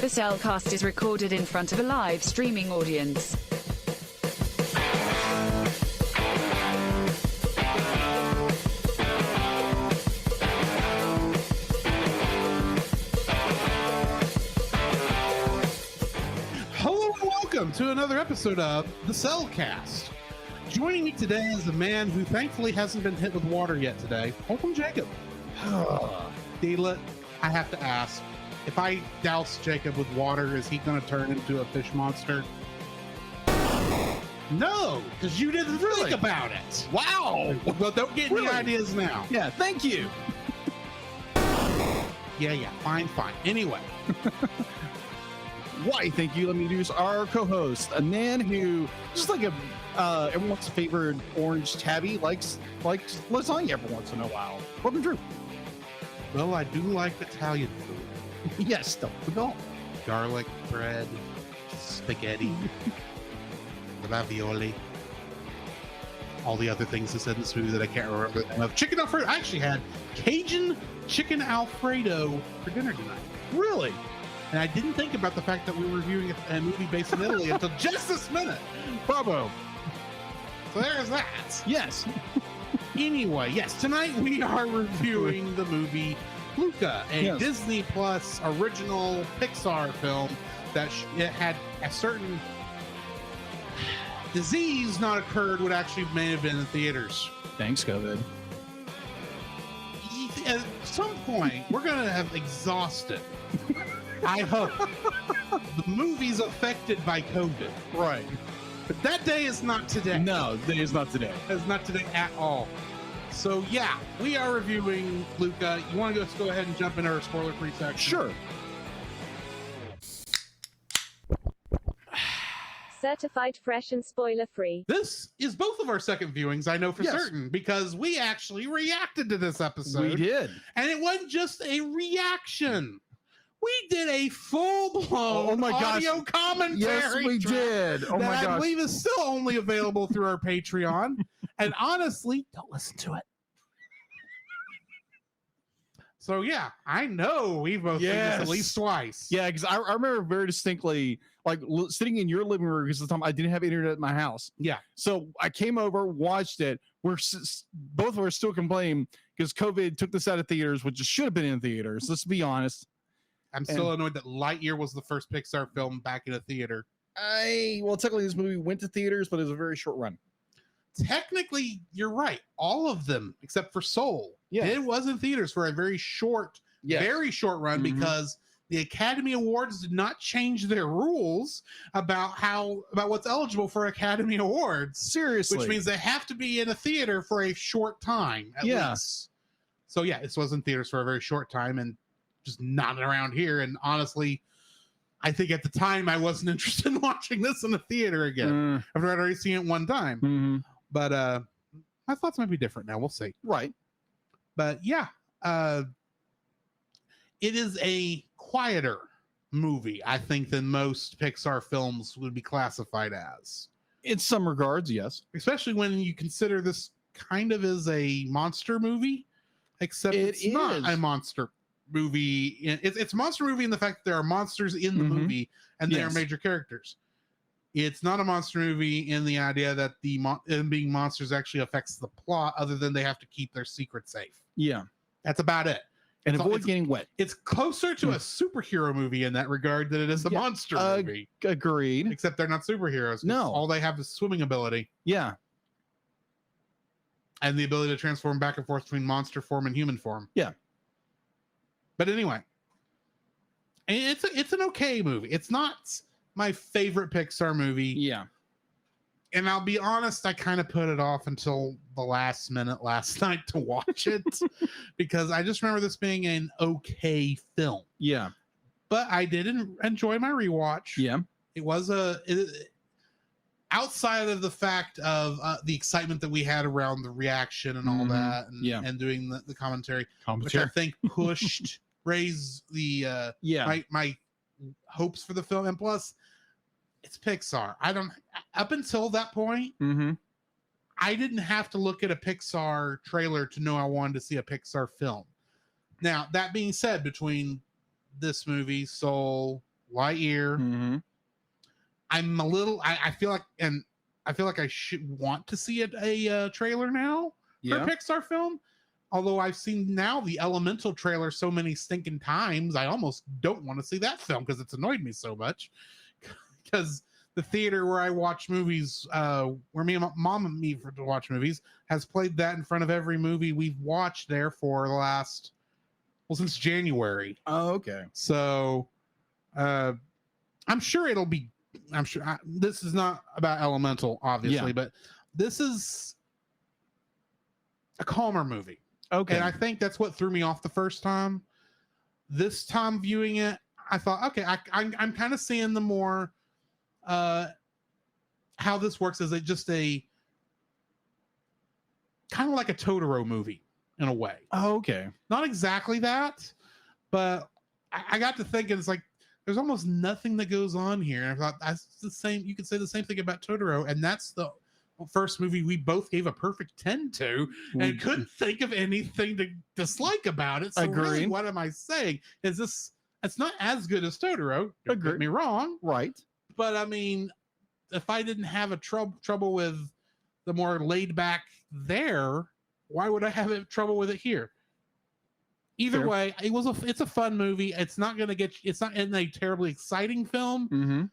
The Cellcast is recorded in front of a live streaming audience. Hello and welcome to another episode of The Cellcast. Joining me today is a man who thankfully hasn't been hit with water yet today. Welcome, Jacob. Deela, I have to ask, if I douse Jacob with water, is he going to turn into a fish monster? No, because you didn't think about it. Wow. Well, don't get any ideas now. Yeah, thank you. Yeah, fine. Anyway. Why, thank you. Let me introduce our co-host, a man who, just like everyone's favorite orange tabby, likes lasagna every once in a while. Welcome, Drew. Well, I do like Italian food. Yes, don't forget. Garlic bread, spaghetti, ravioli, all the other things that's in this movie that I can't remember the name of. Chicken Alfredo. I actually had Cajun chicken Alfredo for dinner tonight. Really? And I didn't think about the fact that we were reviewing a movie based in Italy until just this minute. Bravo. So there's that. Yes. Anyway, yes, tonight we are reviewing the movie Luca, a Disney Plus original Pixar film that it had a certain disease not occurred would actually may have been in theaters. Thanks, COVID. At some point, we're going to have exhausted, I hope, the movies affected by COVID. Right. But that day is not today. No, it is not today. It's not today at all. So yeah, we are reviewing Luca. You want to go ahead and jump into our spoiler-free section? Sure. Certified fresh and spoiler-free. This is both of our second viewings, I know for certain, because we actually reacted to this episode. We did. And it wasn't just a reaction. We did a full-blown audio commentary. Yes, we did. Oh my gosh. I believe is still only available through our Patreon. And honestly, don't listen to it. So yeah, I know we both seen this at least twice. Yeah, because I remember very distinctly, like sitting in your living room because at the time I didn't have internet at my house. Yeah. So I came over, watched it. Both of us still complaining because COVID took this out of theaters, which should have been in theaters. Let's be honest. I'm still annoyed that Lightyear was the first Pixar film back in a theater. Well, technically this movie went to theaters, but it was a very short run. Technically, you're right. All of them, except for Soul. Yeah. It was in theaters for a very short run because the Academy Awards did not change their rules about what's eligible for Academy Awards. Seriously. Which means they have to be in a theater for a short time, at least. So yeah, this was in theaters for a very short time and just not around here. And honestly, I think at the time I wasn't interested in watching this in the theater again. I've already seen it one time. But my thoughts might be different now. We'll see. Right. But yeah, it is a quieter movie, I think, than most Pixar films would be classified as. In some regards, yes. Especially when you consider this kind of is a monster movie, except it's not a monster movie. It's a monster movie in the fact that there are monsters in the movie and they are major characters. It's not a monster movie in the idea that them being monsters actually affects the plot, other than they have to keep their secret safe. Yeah. That's about it. And avoid getting wet. It's closer to a superhero movie in that regard than it is a monster movie. Agreed. Except they're not superheroes. No. All they have is swimming ability. Yeah. And the ability to transform back and forth between monster form and human form. Yeah. But anyway, it's an okay movie. It's not my favorite Pixar movie. Yeah. And I'll be honest, I kind of put it off until the last minute last night to watch it because I just remember this being an okay film. Yeah. But I did enjoy my rewatch. Yeah. It was outside of the fact of the excitement that we had around the reaction and all that and doing the commentary, which I think raised the my hopes for the film. And plus, it's Pixar. Up until that point, I didn't have to look at a Pixar trailer to know I wanted to see a Pixar film. Now, that being said, between this movie, Soul, Lightyear. Mm-hmm. I'm a little. I feel like I should want to see a trailer now for a Pixar film. Although I've seen now the Elemental trailer so many stinking times, I almost don't want to see that film because it's annoyed me so much. Because the theater where I watch movies, where me and my mom and me to watch movies, has played that in front of every movie we've watched there for the last, since January. Oh, okay. So, I'm sure it'll be. This is not about Elemental, obviously, but this is a calmer movie. Okay. And I think that's what threw me off the first time. This time viewing it, I thought, okay, I'm kind of seeing the more how this works as just a kind of like a Totoro movie in a way. Oh, okay. Not exactly that, but I got to thinking, it's like, there's almost nothing that goes on here. And I thought that's the same. You could say the same thing about Totoro, and that's the first movie we both gave a perfect 10 to, and couldn't think of anything to dislike about it. So really, what am I saying? Is this? It's not as good as Totoro. Don't get me wrong, right? But I mean, if I didn't have a trouble with the more laid back there, why would I have trouble with it here? Either way, it's a fun movie. It's not going to get, it's not in a terribly exciting film,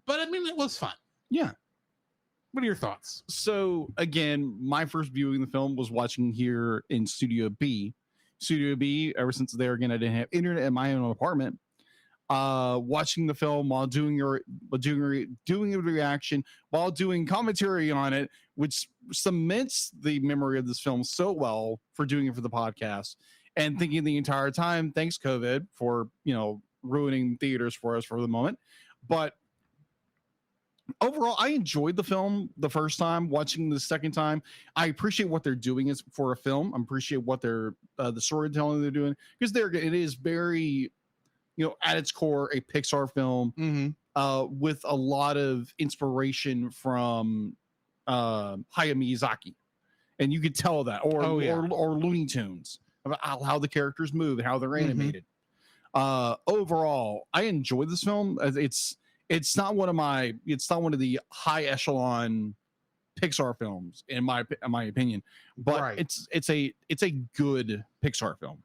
but I mean, it was fun. Yeah. What are your thoughts? So again, my first viewing the film was watching here in Studio B. Studio B, ever since there again, I didn't have internet in my own apartment. Watching the film while doing a reaction, while doing commentary on it, which cements the memory of this film so well for doing it for the podcast. And thinking the entire time, thanks COVID for, ruining theaters for us for the moment. But overall, I enjoyed the film the first time. Watching the second time, I appreciate what they're doing is for a film. I appreciate what they're the storytelling they're doing, because it is very, at its core, a Pixar film with a lot of inspiration from Hayao Miyazaki, and you could tell that, or Looney Tunes, about how the characters move and how they're animated. Overall, I enjoyed this film. It's not one of the high echelon Pixar films in my opinion, but it's a good Pixar film.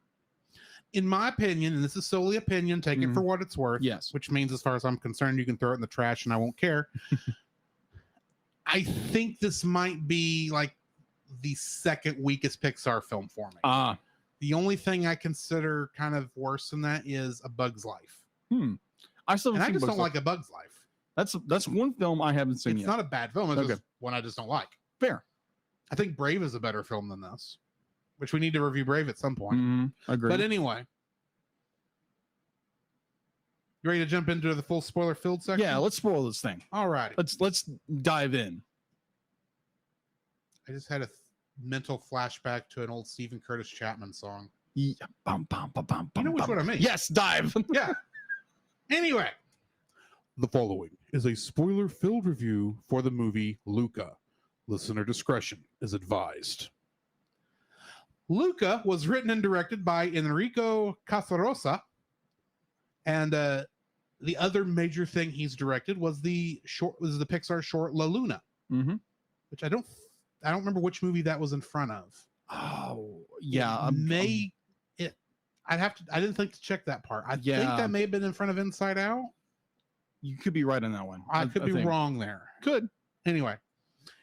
In my opinion, and this is solely opinion, take it for what it's worth. Yes. Which means, as far as I'm concerned, you can throw it in the trash and I won't care. I think this might be like the second weakest Pixar film for me. The only thing I consider kind of worse than that is A Bug's Life. I just don't like A Bug's Life. That's one film I haven't seen yet. It's not a bad film. It's just one I just don't like. Fair. I think Brave is a better film than this, which we need to review Brave at some point. Agree. But anyway, you ready to jump into the full spoiler-filled section? Yeah, let's spoil this thing. All right. Let's dive in. I just had a mental flashback to an old Stephen Curtis Chapman song. Yeah. You know which one I mean? Yes, dive. Yeah. Anyway, the following is a spoiler-filled review for the movie Luca. Listener discretion is advised. Luca was written and directed by Enrico Casarosa, and the other major thing he's directed was the Pixar short La Luna, which I don't remember which movie that was in front of. Oh, yeah, I didn't think to check that part. I think that may have been in front of Inside Out. You could be right on that one. I could be wrong there. Could. Anyway,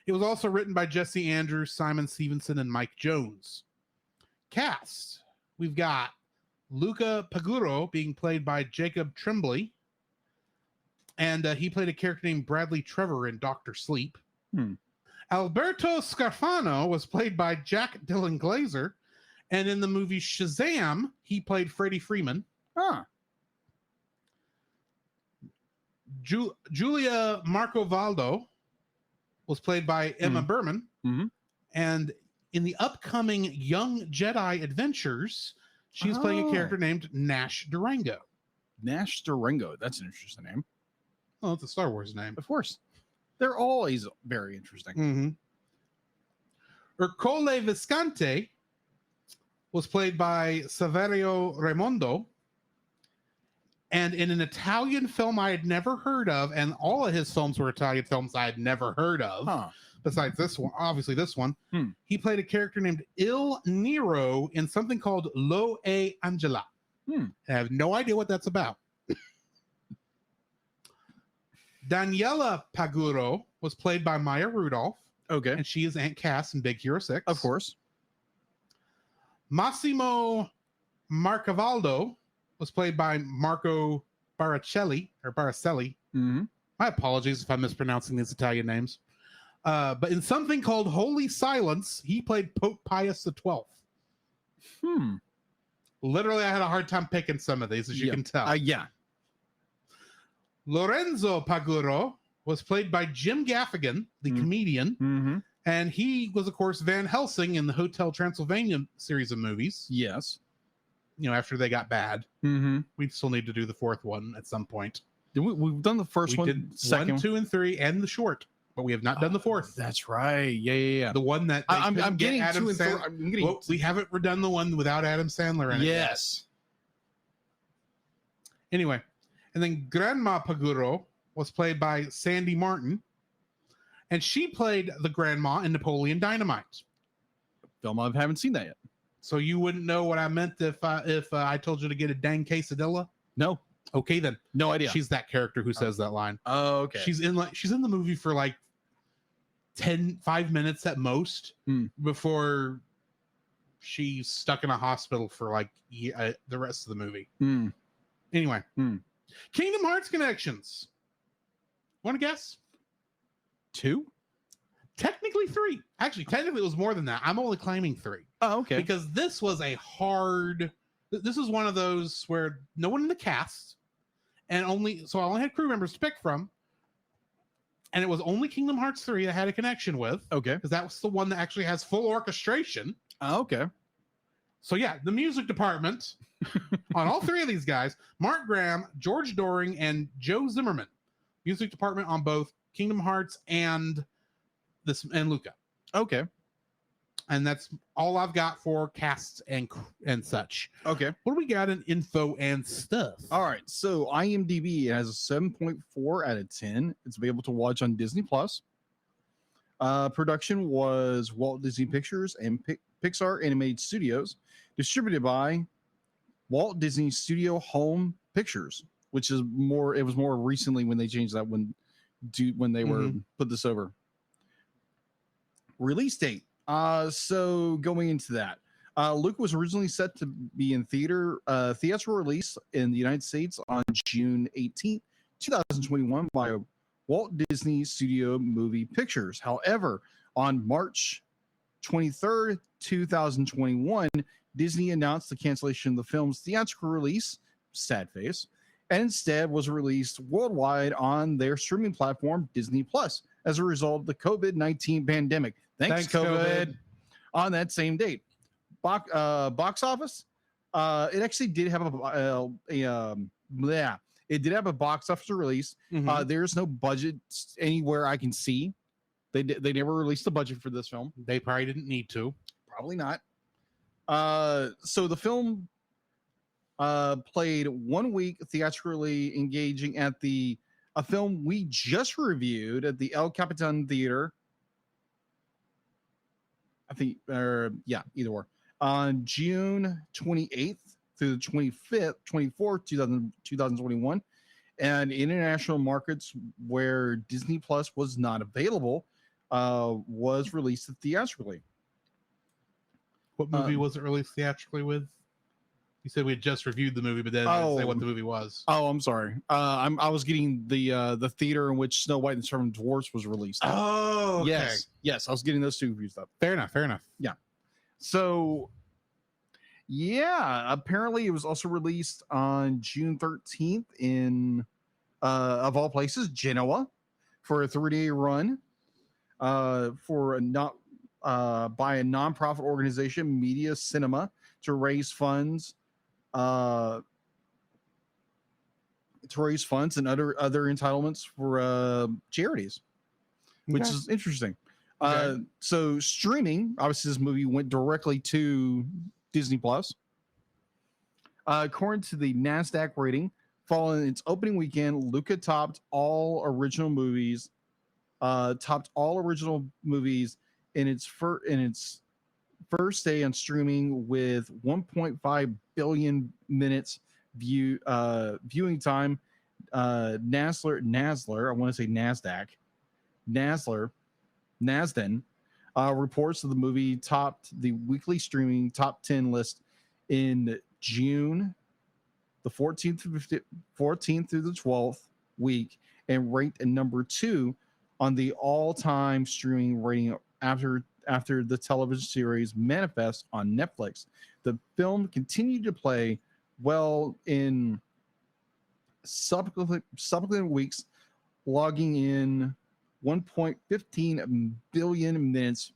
it was also written by Jesse Andrews, Simon Stevenson, and Mike Jones. Cast: we've got Luca Paguro being played by Jacob Tremblay, and he played a character named Bradley Trevor in Dr. Sleep. Alberto Scarfano was played by Jack Dylan Glazer, and in the movie Shazam, he played Freddie Freeman. Julia Marcovaldo was played by Emma Berman, and in the upcoming Young Jedi Adventures, she's playing a character named Nash Durango. Nash Durango, that's an interesting name. Oh, it's a Star Wars name. Of course. They're always very interesting. Ercole Visconti was played by Saverio Raimondo, And in an Italian film I had never heard of, and all of his films were Italian films I had never heard of, besides this one, obviously this one, he played a character named Il Nero in something called Lo e Angela. I have no idea what that's about. Daniela Paguro was played by Maya Rudolph. Okay. And she is Aunt Cass in Big Hero 6. Of course. Massimo Marcavaldo was played by Marco Baracelli. My apologies if I'm mispronouncing these Italian names. But in something called Holy Silence, he played Pope Pius XII. Literally, I had a hard time picking some of these, as you can tell. Yeah. Lorenzo Paguro was played by Jim Gaffigan, the comedian. And he was, of course, Van Helsing in the Hotel Transylvania series of movies. Yes. You know, after they got bad. We still need to do the fourth one at some point. We've done the first one, did second 1, 2, and 3, and the short, but we have not done the fourth. That's right. Yeah. The one that I'm getting Adam 2 and 3. Well, we haven't done the one without Adam Sandler in it. Yes. Yet. Anyway, and then Grandma Paguro was played by Sandy Martin, and she played the grandma in Napoleon Dynamite. Film I haven't seen that yet. So you wouldn't know what I meant if I told you to get a dang quesadilla? No. Okay, then. No idea. She's that character who says that line. Oh, okay. She's in the movie for like 5 minutes at most before she's stuck in a hospital for like the rest of the movie. Anyway, Kingdom Hearts connections. Want to guess? 2? Technically 3. Actually, technically it was more than that. I'm only claiming 3. Oh, okay. Because this was this is one of those where no one in the cast, and so I only had crew members to pick from, and it was only Kingdom Hearts 3 I had a connection with. Okay. Because that was the one that actually has full orchestration. Oh, okay. So yeah, the music department on all 3 of these guys, Mark Graham, George Doring, and Joe Zimmerman. Music department on both Kingdom Hearts and Luca. Okay. And that's all I've got for casts and such. Okay. What do we got in info and stuff? All right. So IMDb has a 7.4 out of 10. It's available to watch on Disney Plus. Production was Walt Disney Pictures and Pixar Animated Studios, distributed by Walt Disney Studio Home Pictures, which is more. It was more recently when they changed that when they were put this over. Release date. So going into that, Luca was originally set to be in theatrical release in the United States on June 18th, 2021 by Walt Disney Studio Movie Pictures. However, on March 23rd, 2021, Disney announced the cancellation of the film's theatrical release, sad face, and instead was released worldwide on their streaming platform, Disney Plus, as a result of the COVID-19 pandemic. Thanks COVID. On that same date. Box office, it actually did have it did have a box office release. There's no budget anywhere I can see. They never released the budget for this film. They probably didn't need to. Probably not. So the film played 1 week theatrically engaging at a film we just reviewed at the El Capitan Theater. I think, either or. On June 28th through the 24th, 2021, and international markets where Disney Plus was not available, was released theatrically. What movie was it released theatrically with? You said we had just reviewed the movie, but then didn't say what the movie was. Oh, I'm sorry. I was getting the theater in which Snow White and the Seven Dwarfs was released. Oh, okay. Yes. I was getting those two reviews up. Fair enough. Yeah. So, yeah. Apparently, it was also released on June 13th in, of all places, Genoa, for a 3-day run, by a nonprofit organization, Media Cinema, to raise funds. And other entitlements for charities, which is interesting. So streaming, obviously, this movie went directly to Disney Plus. According to the NASDAQ rating, Following its opening weekend, Luca topped all original movies in its first day on streaming with 1.5 billion minutes viewing time. Nasdaq, I want to say Nasdaq reports that the movie topped the weekly streaming top 10 list in June the 14th through the 12th week, and ranked at number 2 on the all-time streaming rating after the television series Manifest on Netflix. The film continued to play well in subsequent weeks, logging in 1.15 billion minutes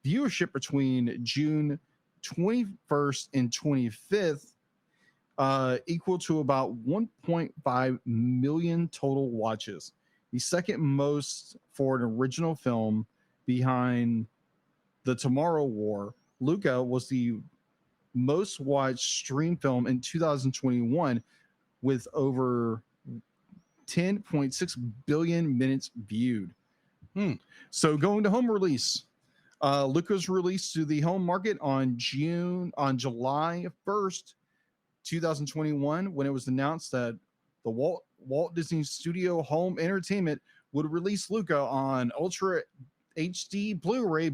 viewership between June 21st and 25th, equal to about 1.5 million total watches, the second most for an original film behind The Tomorrow War. Luca was the most watched stream film in 2021 with over 10.6 billion minutes viewed. So going to home release. Luca's released to the home market on July 1st, 2021, when it was announced that the Walt Disney Studio Home Entertainment would release Luca on Ultra HD Blu-ray,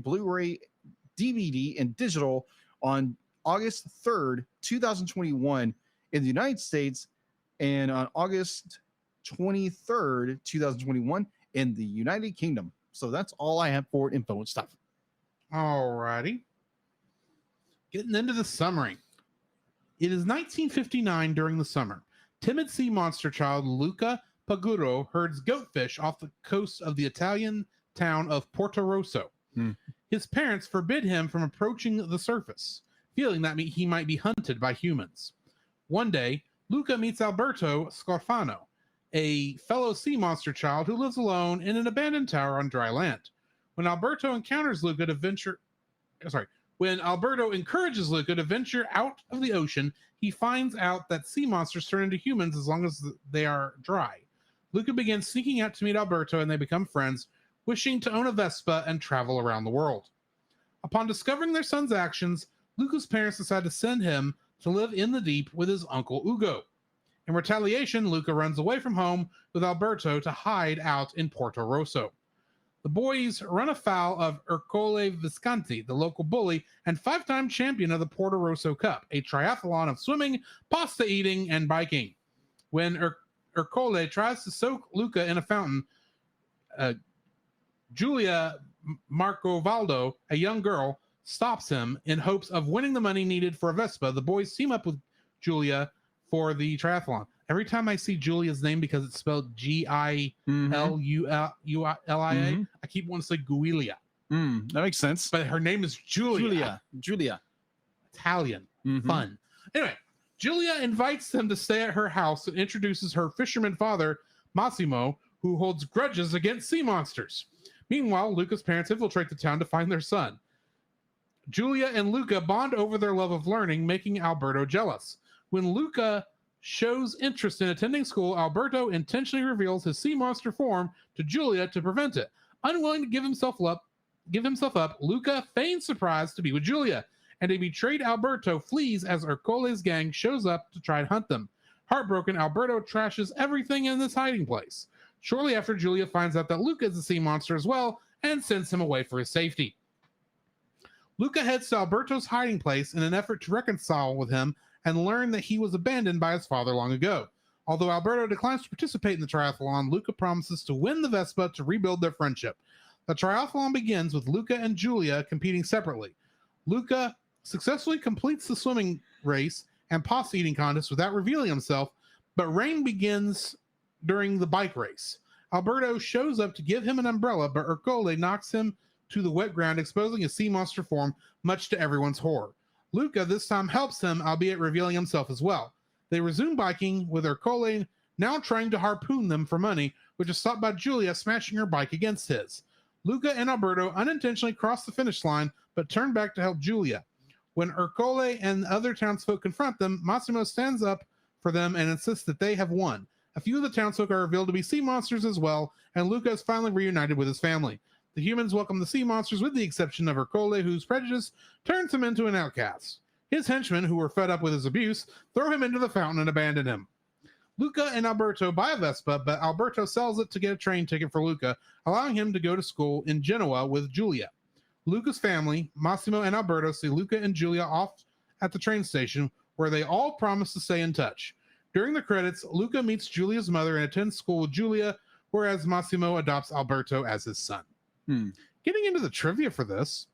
DVD, and digital on August 3rd, 2021 in the United States, and on August 23rd, 2021 in the United Kingdom. So that's all I have for info and stuff. Alrighty. Getting into the summary. It is 1959 during the summer. Timid sea monster child Luca Paguro herds goatfish off the coast of the Italian town of Porto Rosso. His parents forbid him from approaching the surface, feeling that he might be hunted by humans. One day, Luca meets Alberto Scarfano, a fellow sea monster child who lives alone in an abandoned tower on dry land. When Alberto encourages Luca to venture out of the ocean, he finds out that sea monsters turn into humans as long as they are dry. Luca begins sneaking out to meet Alberto, and they become friends, wishing to own a Vespa and travel around the world. Upon discovering their son's actions, Luca's parents decide to send him to live in the deep with his uncle Ugo. In retaliation, Luca runs away from home with Alberto to hide out in Porto Rosso. The boys run afoul of Ercole Visconti, the local bully and 5-time champion of the Porto Rosso Cup, a triathlon of swimming, pasta eating, and biking. When Ercole tries to soak Luca in a fountain, Giulia Marcovaldo, a young girl, stops him in hopes of winning the money needed for a Vespa. The boys team up with Giulia for the triathlon. Every time I see Julia's name, because it's spelled Giulia, I keep wanting to say Guilia. That makes sense. But her name is Julia. Italian. Fun. Anyway, Julia invites them to stay at her house and introduces her fisherman father, Massimo, who holds grudges against sea monsters. Meanwhile, Luca's parents infiltrate the town to find their son. Julia and Luca bond over their love of learning, making Alberto jealous. When Luca shows interest in attending school, Alberto intentionally reveals his sea monster form to Julia to prevent it. Unwilling to give himself up, Luca feigns surprise to be with Julia, and a betrayed Alberto flees as Ercole's gang shows up to try and hunt them. Heartbroken, Alberto trashes everything in this hiding place. Shortly after, Julia finds out that Luca is a sea monster as well and sends him away for his safety. Luca heads to Alberto's hiding place in an effort to reconcile with him and learn that he was abandoned by his father long ago. Although Alberto declines to participate in the triathlon, Luca promises to win the Vespa to rebuild their friendship. The triathlon begins with Luca and Julia competing separately. Luca successfully completes the swimming race and pasta eating contest without revealing himself, but rain begins during the bike race. Alberto shows up to give him an umbrella, but Ercole knocks him to the wet ground, exposing his sea monster form, much to everyone's horror. Luca this time helps him, albeit revealing himself as well. They resume biking, with Ercole now trying to harpoon them for money, which is stopped by Julia smashing her bike against his. Luca and Alberto unintentionally cross the finish line, but turn back to help Julia. When Ercole and other townsfolk confront them, Massimo stands up for them and insists that they have won. A few of the townsfolk are revealed to be sea monsters as well, and Luca is finally reunited with his family. The humans welcome the sea monsters with the exception of Ercole, whose prejudice turns him into an outcast. His henchmen, who were fed up with his abuse, throw him into the fountain and abandon him. Luca and Alberto buy a Vespa, but Alberto sells it to get a train ticket for Luca, allowing him to go to school in Genoa with Giulia. Luca's family, Massimo and Alberto, see Luca and Giulia off at the train station, where they all promise to stay in touch. During the credits, Luca meets Giulia's mother and attends school with Giulia, whereas Massimo adopts Alberto as his son. Getting into the trivia for this,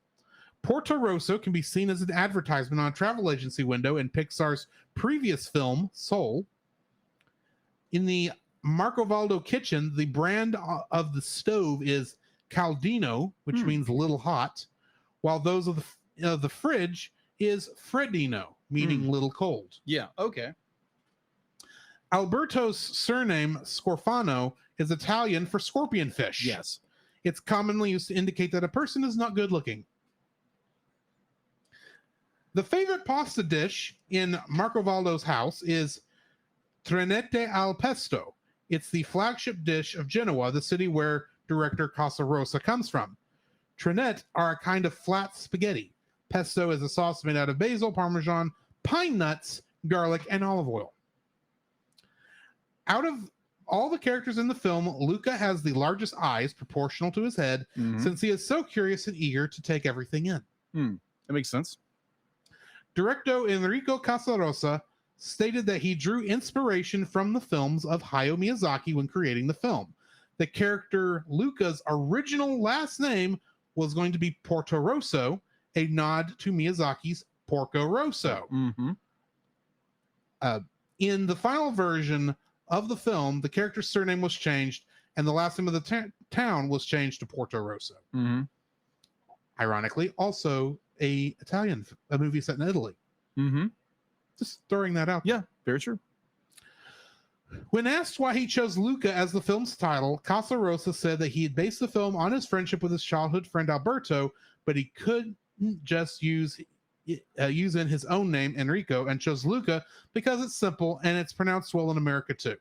Porto Rosso can be seen as an advertisement on a travel agency window in Pixar's previous film, Soul. In the Marcovaldo kitchen, the brand of the stove is Caldino, which means little hot, while those of the fridge is Freddino, meaning little cold. Yeah, okay. Alberto's surname, Scorfano, is Italian for scorpion fish. Yes. It's commonly used to indicate that a person is not good looking. The favorite pasta dish in Marcovaldo's house is Trenette al pesto. It's the flagship dish of Genoa, the city where director Casa Rosa comes from. Trenette are a kind of flat spaghetti. Pesto is a sauce made out of basil, parmesan, pine nuts, garlic, and olive oil. Out of all the characters in the film, Luca has the largest eyes proportional to his head, since he is so curious and eager to take everything in. That makes sense. Director Enrico Casarosa stated that he drew inspiration from the films of Hayao Miyazaki when creating the film. The character Luca's original last name was going to be Porto Rosso, a nod to Miyazaki's Porco Rosso. In the final version of the film, the character's surname was changed, and the last name of the town was changed to Porto Rosso. Ironically, also a movie set in Italy. Just throwing that out. Yeah, very true. When asked why he chose Luca as the film's title, Casa Rosa said that he had based the film on his friendship with his childhood friend Alberto, but he couldn't just use in his own name, Enrico, and chose Luca because it's simple and it's pronounced well in America too.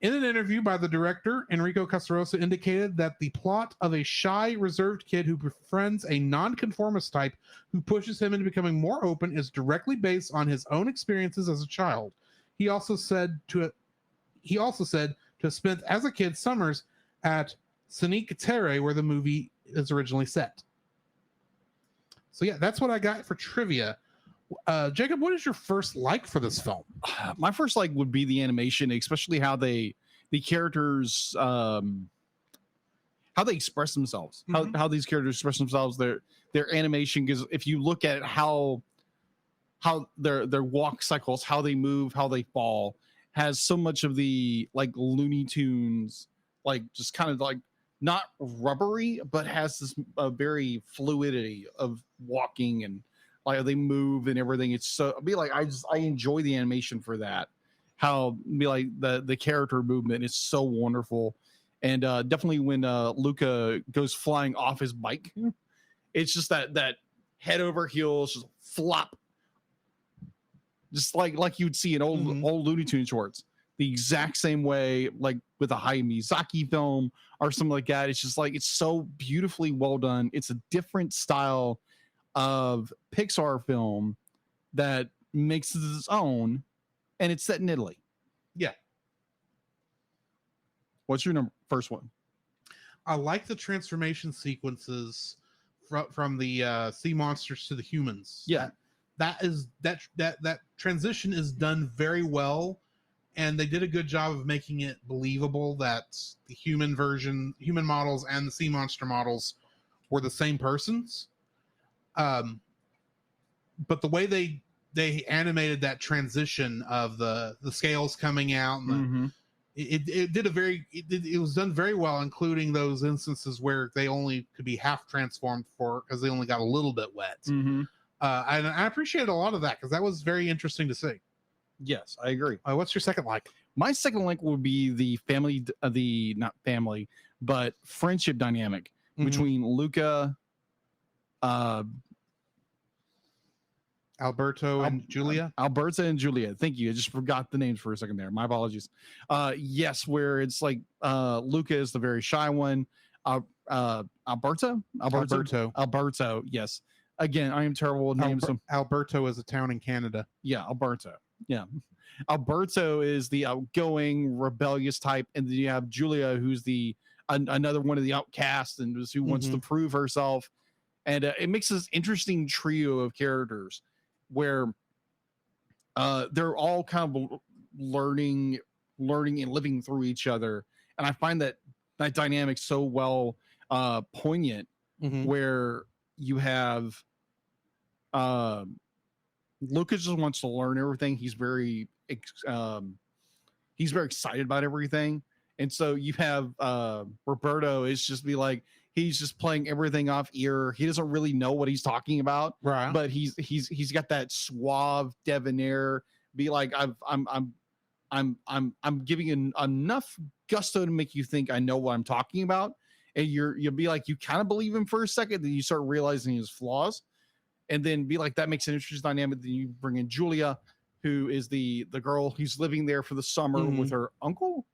In an interview by the director, Enrico Casarosa indicated that the plot of a shy, reserved kid who befriends a nonconformist type who pushes him into becoming more open is directly based on his own experiences as a child. He also said to have spent as a kid summers at Cinque Terre, where the movie is originally set. So yeah, that's what I got for trivia. Jacob, what is your first like for this film? My first like would be the animation, especially how the characters how they express themselves, how these characters express themselves, their animation. Because if you look at how their walk cycles, how they move, how they fall, has so much of the like Looney Tunes, like just kind of like not rubbery, but has this very fluidity of walking and like they move and everything. It's so I enjoy the animation for that. How the character movement is so wonderful, and definitely when Luca goes flying off his bike, it's just that head over heels, just flop, just like you'd see in old Looney Tunes shorts. The exact same way, like with a Hayao Miyazaki film or something like that. It's just like it's so beautifully well done. It's a different style of Pixar film that makes it its own, and it's set in Italy. Yeah. What's your first one? I like the transformation sequences from the sea monsters to the humans. Yeah. That transition is done very well, and they did a good job of making it believable that the human models and the sea monster models were the same persons. But the way they animated that transition of the scales coming out, and it was done very well, including those instances where they only could be half transformed because they only got a little bit wet. And I appreciated a lot of that because that was very interesting to see. Yes, I agree. What's your second like? My second like would be the not family, but friendship dynamic between Luca Alberto and Julia. Alberta and Julia. Thank you. I just forgot the names for a second there. My apologies. Yes, where it's like Luca is the very shy one. Alberto. Yes. Again, I am terrible with names. Alberto is a town in Canada. Yeah, Alberto. Yeah. Alberto is the outgoing, rebellious type, and then you have Julia, who's the another one of the outcasts and who wants to prove herself. And it makes this interesting trio of characters where they're all kind of learning and living through each other. And I find that dynamic so well poignant, where you have Lucas just wants to learn everything. He's very excited about everything. And so you have Roberto is just be like, he's just playing everything off ear. He doesn't really know what he's talking about, right? But he's got that suave, debonair. Be like, I'm giving enough gusto to make you think I know what I'm talking about, and you'll be like, you kind of believe him for a second, then you start realizing his flaws, and then be like, that makes an interesting dynamic. Then you bring in Julia, who is the girl who's living there for the summer with her uncle.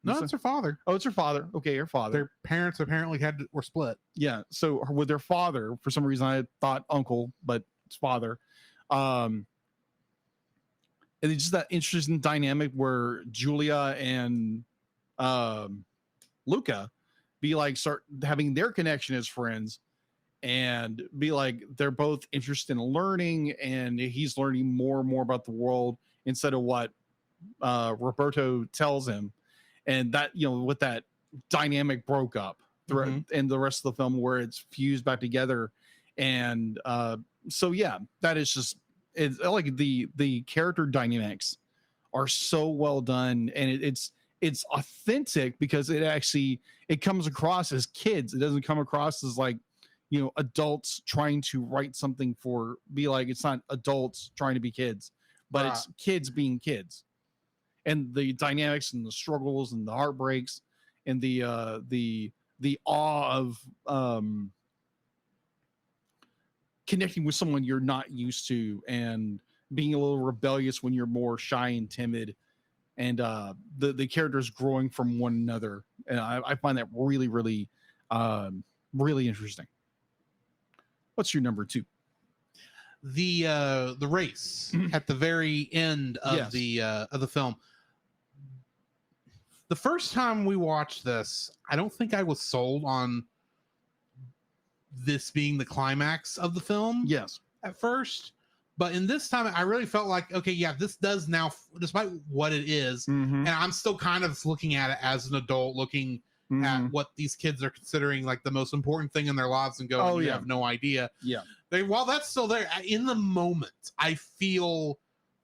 No, it's her father. Oh, it's her father. Okay, her father. Their parents apparently were split. Yeah, so with their father, for some reason I thought uncle, but it's father. And it's just that interesting dynamic where Julia and Luca be like, start having their connection as friends, and be like, they're both interested in learning, and he's learning more and more about the world instead of what Roberto tells him. And that, with that dynamic broke up throughout in the rest of the film, where it's fused back together. And so, yeah, that is just, it's like the character dynamics are so well done, and it's authentic because it comes across as kids. It doesn't come across as like, adults trying to write something it's not adults trying to be kids, but it's kids being kids. And the dynamics and the struggles and the heartbreaks and the awe of connecting with someone you're not used to, and being a little rebellious when you're more shy and timid, and the characters growing from one another. And I find that really, really, really interesting. What's your number 2? The race at the very end of the film. The first time we watched this, I don't think I was sold on this being the climax of the film. Yes. At first. But in this time, I really felt like, okay, yeah, this does now, despite what it is, and I'm still kind of looking at it as an adult, looking at what these kids are considering like the most important thing in their lives, and going, you have no idea. Yeah. While that's still there, in the moment, I feel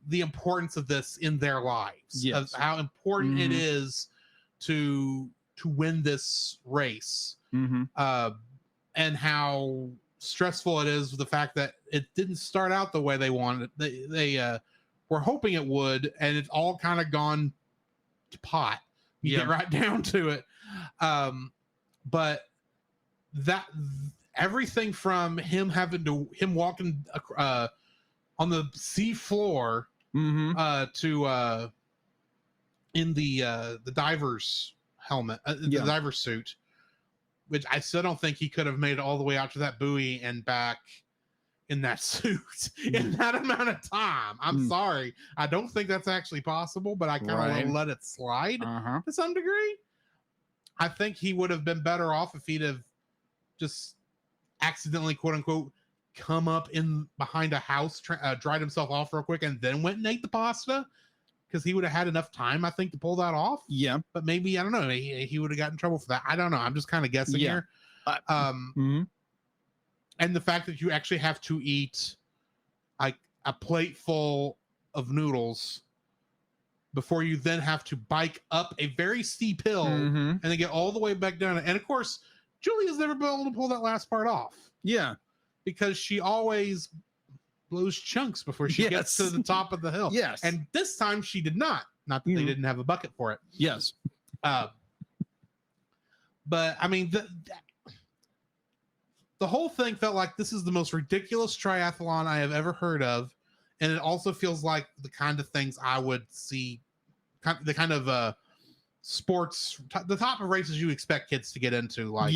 the importance of this in their lives, of how important it is to win this race, and how stressful it is with the fact that it didn't start out the way they wanted. They were hoping it would, and it's all kind of gone to pot. You get right down to it. But that everything from him walking on the sea floor to in the diver's helmet, the diver's suit, which I still don't think he could have made it all the way out to that buoy and back in that suit in that amount of time. I'm sorry. I don't think that's actually possible, but I kind of let it slide to some degree. I think he would have been better off if he'd have just accidentally, quote unquote, come up in behind a house, dried himself off real quick, and then went and ate the pasta, because he would have had enough time, I think, to pull that off. Yeah. But maybe, I don't know, he would have gotten in trouble for that. I don't know. I'm just kind of guessing here. And the fact that you actually have to eat like a plate full of noodles before you then have to bike up a very steep hill and then get all the way back down. And of course, Julia's never been able to pull that last part off. Yeah. Because she always blows chunks before she gets to the top of the hill. Yes. And this time she did not. Not that they didn't have a bucket for it. Yes. But I mean, the the whole thing felt like this is the most ridiculous triathlon I have ever heard of, and it also feels like the kind of things I would see, the kind of sports, the top of races you expect kids to get into. Like,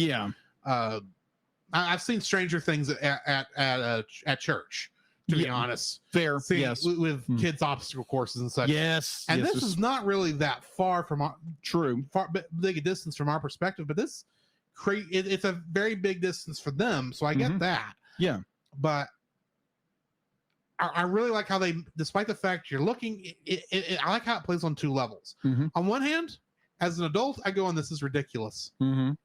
I've seen Stranger Things at church, to be honest. Fair, with kids' obstacle courses and such. Yes, and this is not really that far from big a distance from our perspective, but this it's a very big distance for them, so I get that. Yeah, but I really like how they, despite the fact you're looking, I like how it plays on two levels. On one hand, as an adult, I go, and this is ridiculous.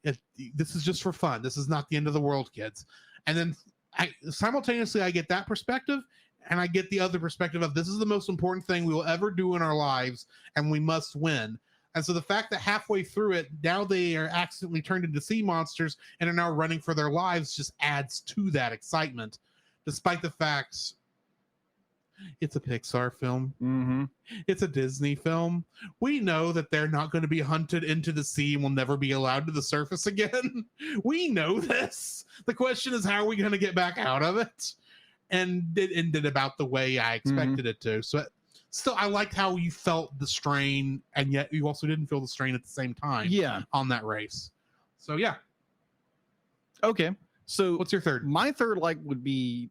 This is just for fun. This is not the end of the world, kids. And then simultaneously, I get that perspective, and I get the other perspective of this is the most important thing we will ever do in our lives, and we must win. And so the fact that halfway through it, now they are accidentally turned into sea monsters and are now running for their lives just adds to that excitement, despite the fact it's a Pixar film. It's a Disney film. We know that they're not going to be hunted into the sea and will never be allowed to the surface again. We know this. The question is, how are we going to get back out of it? And it ended about the way I expected it to. So still, I liked how you felt the strain, and yet you also didn't feel the strain at the same time. On that race. So yeah. Okay. So what's your third? My third would be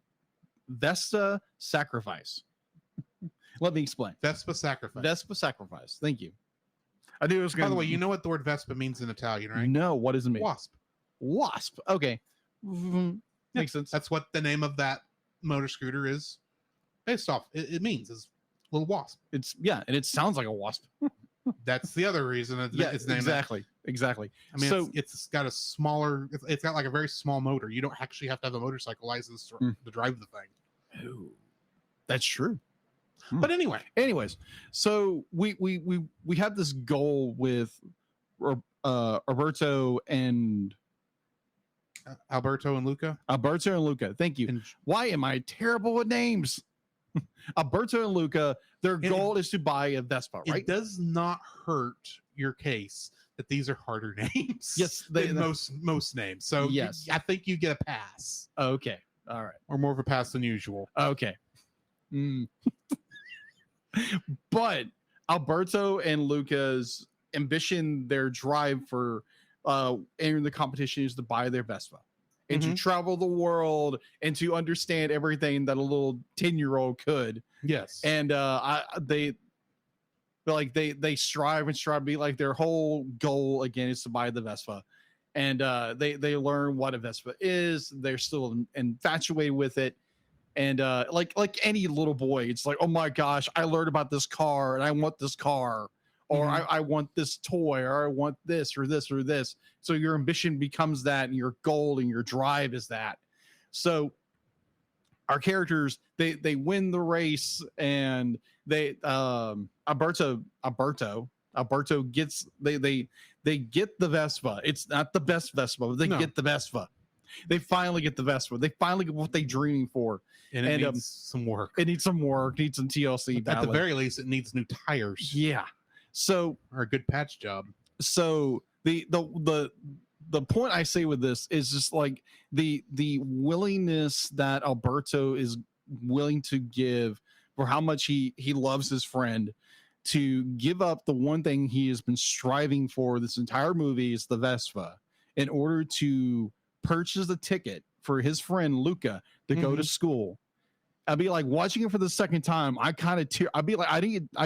Vespa Sacrifice. Let me explain. Vespa Sacrifice. Vespa Sacrifice. Thank you. I knew it was going. By the way, you know what the word Vespa means in Italian, right? No. What does it mean? Wasp. Wasp. Okay. Makes sense. That's what the name of that motor scooter is based off. It means is little wasp. And it sounds like a wasp. That's the other reason it's named exactly. I mean, so it's got a smaller. It's got like a very small motor. You don't actually have to have a motorcycle license to drive the thing. Oh, that's true. But anyways, so we have this goal with Alberto and Luca. Thank you. And why am I terrible with names? Alberto and Luca, their goal is to buy a Vespa, right? It does not hurt your case that these are harder names. Yes, than most names. So yes, I think you get a pass. Okay, all right, or more of a pass than usual. Okay. But Alberto and Luca's ambition, their drive for entering the competition is to buy their Vespa and to travel the world and to understand everything that a little 10-year-old could. Yes. And they strive to be like, their whole goal again is to buy the Vespa. And they learn what a Vespa is. They're still infatuated with it. And like any little boy, it's like, oh my gosh, I learned about this car and I want this car, or I want this toy, or I want this or this or this. So your ambition becomes that, and your goal and your drive is that. So our characters, they win the race, and they Alberto gets they get the Vespa. It's not the best Vespa, but they get the Vespa. They finally get the Vespa. They finally get what they're dreaming for. And it needs some work. It needs some work. Needs some TLC. At the very least, it needs new tires. Yeah. So, or a good patch job. So the point I say with this is just like the willingness that Alberto is willing to give for how much he loves his friend, to give up the one thing he has been striving for this entire movie, is the Vespa, in order to purchase a ticket for his friend Luca to go to school. I'd be like, watching it for the second time, I kind of I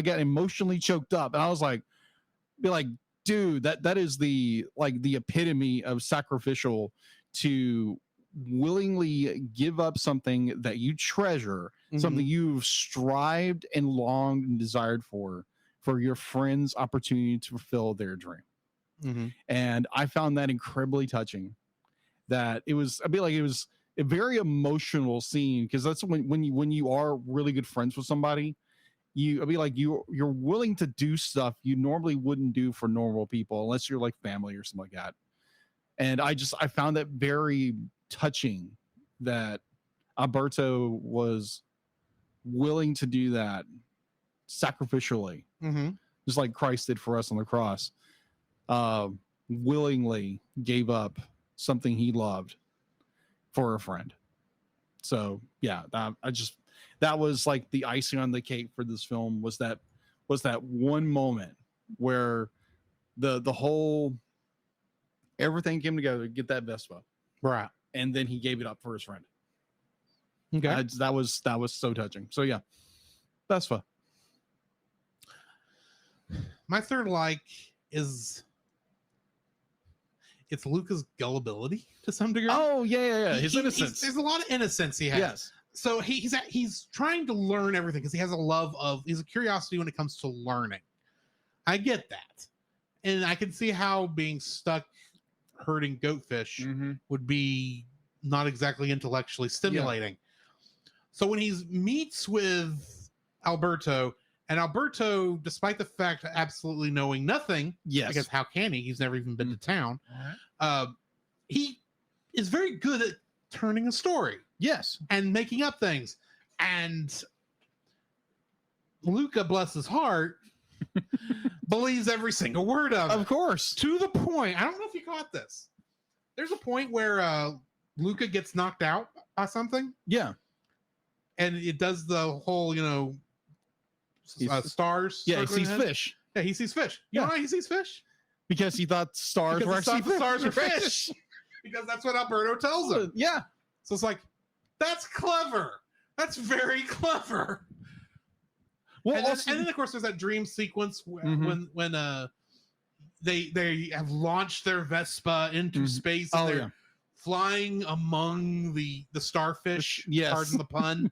got emotionally choked up, and I was like, dude, that is the epitome of sacrificial, to willingly give up something that you treasure, something you've strived and longed and desired for your friend's opportunity to fulfill their dream. And I found that incredibly touching. That it was a very emotional scene, because that's when you are really good friends with somebody, you're willing to do stuff you normally wouldn't do for normal people, unless you're like family or something like that. And I found that very touching, that Alberto was willing to do that sacrificially, just like Christ did for us on the cross. Willingly gave up something he loved for a friend. So yeah, that was like the icing on the cake for this film was that one moment where the whole everything came together to get that Vespa. Right. And then he gave it up for his friend. Okay. That was so touching. So yeah, Vespa. My third like is it's Luca's gullibility to some degree. Oh yeah. His innocence. There's a lot of innocence he has. Yes. So he's trying to learn everything because he has he's a curiosity when it comes to learning. I get that, and I can see how being stuck herding goatfish would be not exactly intellectually stimulating. Yeah. So when he meets with Alberto, and Alberto, despite the fact of absolutely knowing nothing, because how can he? He's never even been to town. He is very good at turning a story. Yes. And making up things. And Luca, bless his heart, believes every single word of it. Of course. To the point, I don't know if you caught this. There's a point where Luca gets knocked out by something. Yeah. And it does the whole, stars. Yeah, he sees fish. Yeah, he sees fish. You know why he sees fish? Because he thought stars were fish. Because that's what Alberto tells him. Yeah. So it's like, that's clever. That's very clever. Well, and then of course there's that dream sequence when they have launched their Vespa into space and they're flying among the starfish. Yes. Pardon the pun.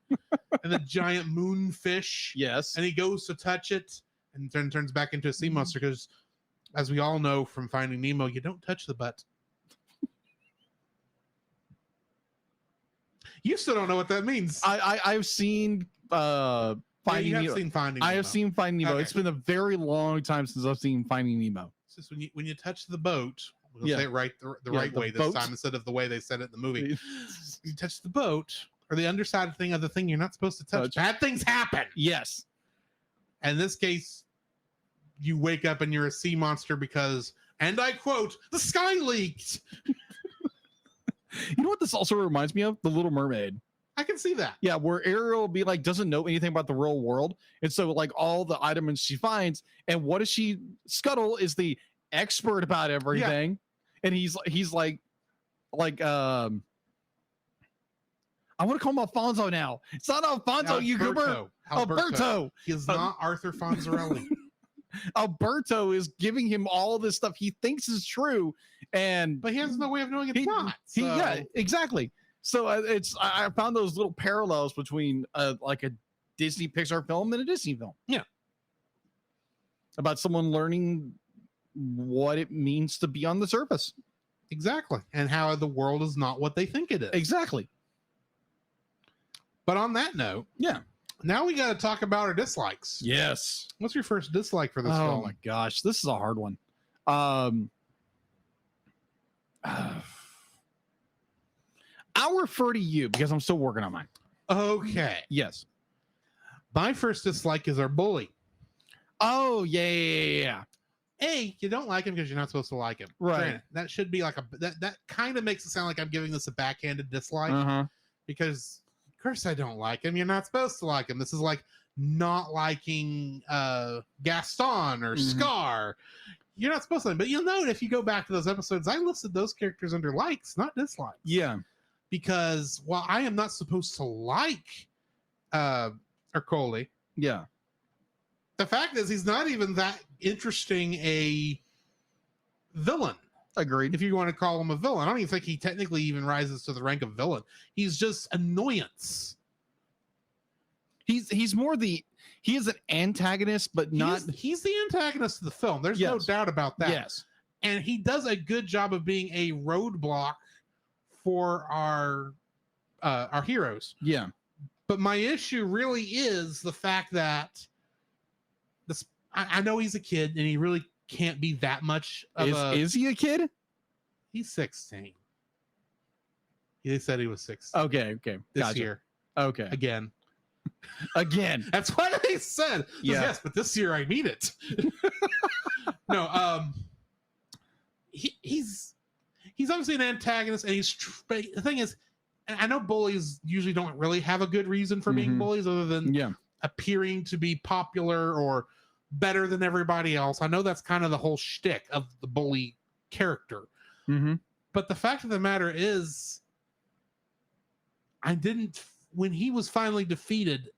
And the giant moonfish. Yes. And he goes to touch it and then turns back into a sea monster because, as we all know from Finding Nemo, you don't touch the butt. You still don't know what that means. I've seen Finding Nemo. I have seen Finding Nemo. Okay. It's been a very long time since I've seen Finding Nemo. It's just when you touch the boat, we'll say it right the right way this time instead of the way they said it in the movie. You touch the boat or the underside thing of the thing you're not supposed to touch. Bad things happen. Yes. And in this case, you wake up and you're a sea monster because, and I quote, the sky leaked. You know what this also reminds me of? The Little Mermaid. I can see that. Yeah, where Ariel will be like, doesn't know anything about the real world. And so like all the items she finds, and what does she? Scuttle is the expert about everything. Yeah. And he's like, I want to call him Alfonso now. It's not Alfonso, you goober. Alberto. He is not Arthur Fonzarelli. Alberto is giving him all this stuff he thinks is true, but he has no way of knowing it's not. So. Yeah, exactly. So I found those little parallels between like a Disney Pixar film and a Disney film. Yeah, about someone learning what it means to be on the surface. Exactly, and how the world is not what they think it is. Exactly. But on that note, now we got to talk about our dislikes. Yes. What's your first dislike for this film? Oh my gosh, this is a hard one. I'll refer to you because I'm still working on mine. Okay. Yes. My first dislike is our bully. Oh, yeah. A, you don't like him because you're not supposed to like him. Right. Granted, that should be like that kind of makes it sound like I'm giving this a backhanded dislike because of course I don't like him. You're not supposed to like him. This is like not liking Gaston or Scar. You're not supposed to, but you'll note if you go back to those episodes, I listed those characters under likes, not dislikes. Yeah. Because while I am not supposed to like Ercole, the fact is he's not even that interesting a villain. Agreed. If you want to call him a villain, I don't even think he technically even rises to the rank of villain. He's just annoyance. He's more he is an antagonist, but not. He's the antagonist of the film. There's no doubt about that. Yes, and he does a good job of being a roadblock for our heroes. Yeah, but my issue really is the fact that this. I know he's a kid, and he really can't be that much of is he a kid? He's 16. They said he was 16. Okay. This year. Okay. Again. That's what they said. Yes, but this year I mean it. No, he's obviously an antagonist, and the thing is, and I know bullies usually don't really have a good reason for being bullies other than appearing to be popular or better than everybody else. I know that's kind of the whole shtick of the bully character. But the fact of the matter is, when he was finally defeated,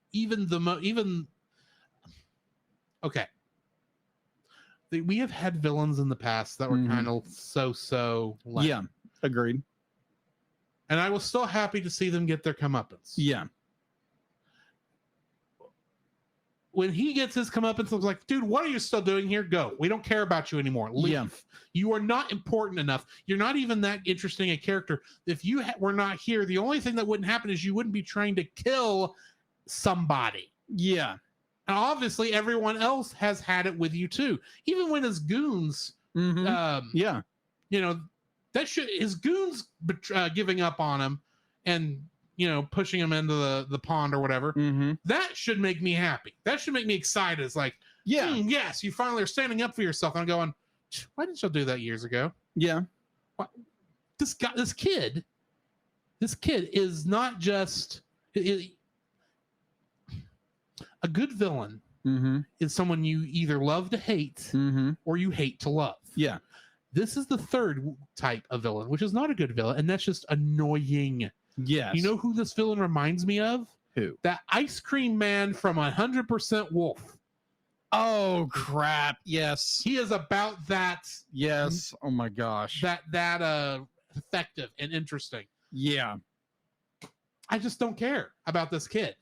okay. We have had villains in the past that were kind of so. Yeah, agreed. And I was still happy to see them get their comeuppance. Yeah. When he gets his comeuppance, I was like, dude, what are you still doing here? Go. We don't care about you anymore. Leave. Yeah. You are not important enough. You're not even that interesting a character. If you were not here, the only thing that wouldn't happen is you wouldn't be trying to kill somebody. Yeah. And obviously, everyone else has had it with you too. Even when his goons, yeah, you know, his goons giving up on him and pushing him into the pond or whatever. That should make me happy. That should make me excited. It's like, yes, you finally are standing up for yourself. And I'm going, why didn't you do that years ago? Yeah, this kid is not just. A good villain is someone you either love to hate or you hate to love. Yeah. This is the third type of villain, which is not a good villain, and that's just annoying. Yes. You know who this villain reminds me of? Who? That ice cream man from 100% Wolf. Oh, crap. Yes. He is about that. Yes. Oh, my gosh. That effective and interesting. Yeah. I just don't care about this kid.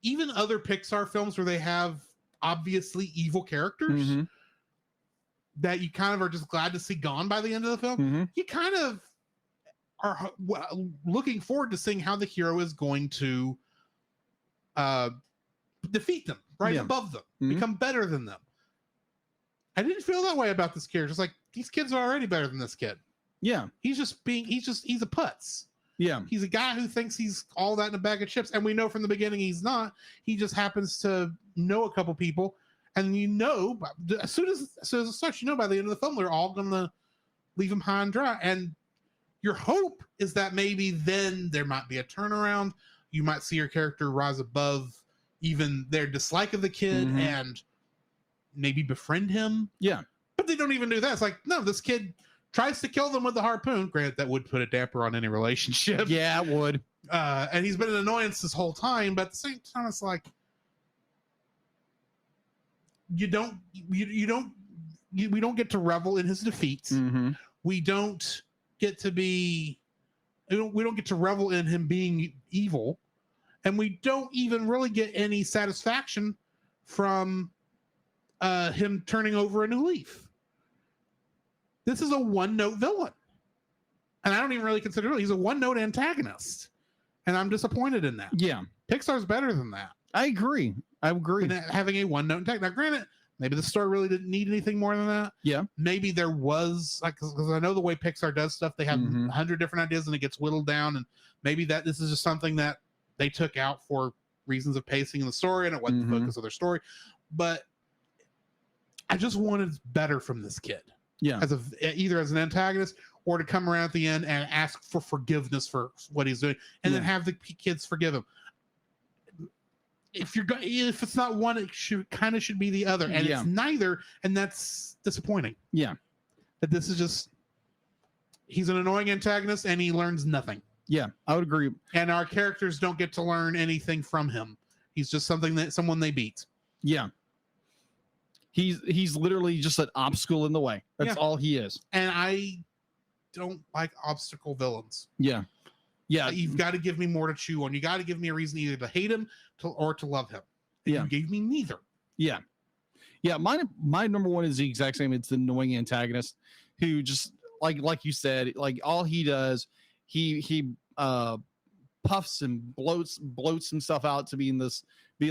Even other Pixar films where they have obviously evil characters that you kind of are just glad to see gone by the end of the film, you kind of are looking forward to seeing how the hero is going to defeat them, rise above them, become better than them. I didn't feel that way about this character. It's like, these kids are already better than this kid. Yeah. He's a putz. Yeah. He's a guy who thinks he's all that in a bag of chips. And we know from the beginning he's not. He just happens to know a couple people. And as soon as it starts, by the end of the film, they're all going to leave him high and dry. And your hope is that maybe then there might be a turnaround. You might see your character rise above even their dislike of the kid and maybe befriend him. Yeah. But they don't even do that. It's like, no, this kid tries to kill them with the harpoon. Granted, that would put a damper on any relationship. Yeah, it would. And he's been an annoyance this whole time, but at the same time, it's like we don't get to revel in his defeats. We don't get to revel in him being evil, and we don't even really get any satisfaction from him turning over a new leaf. This is a one-note villain. And I don't even really consider it. He's a one-note antagonist. And I'm disappointed in that. Yeah. Pixar's better than that. I agree. And having a one-note antagonist. Now, granted, maybe the story really didn't need anything more than that. Yeah. Maybe there was, because I know the way Pixar does stuff, they have 100 different ideas and it gets whittled down. And maybe this is just something that they took out for reasons of pacing in the story and it wasn't the focus of their story. But I just wanted better from this kid. Yeah. Either as an antagonist or to come around at the end and ask for forgiveness for what he's doing and then have the kids forgive him. If it's not one, it should be the other. And it's neither. And that's disappointing. Yeah. That this is just, he's an annoying antagonist and he learns nothing. Yeah, I would agree. And our characters don't get to learn anything from him. He's just someone they beat. Yeah. He's literally just an obstacle in the way. That's all he is. And I don't like obstacle villains. Yeah. Yeah. You've got to give me more to chew on. You got to give me a reason either to hate him or to love him. And you gave me neither. Yeah. Yeah. My number one is the exact same. It's the annoying antagonist who just like you said, like all he does, he puffs and bloats himself out to be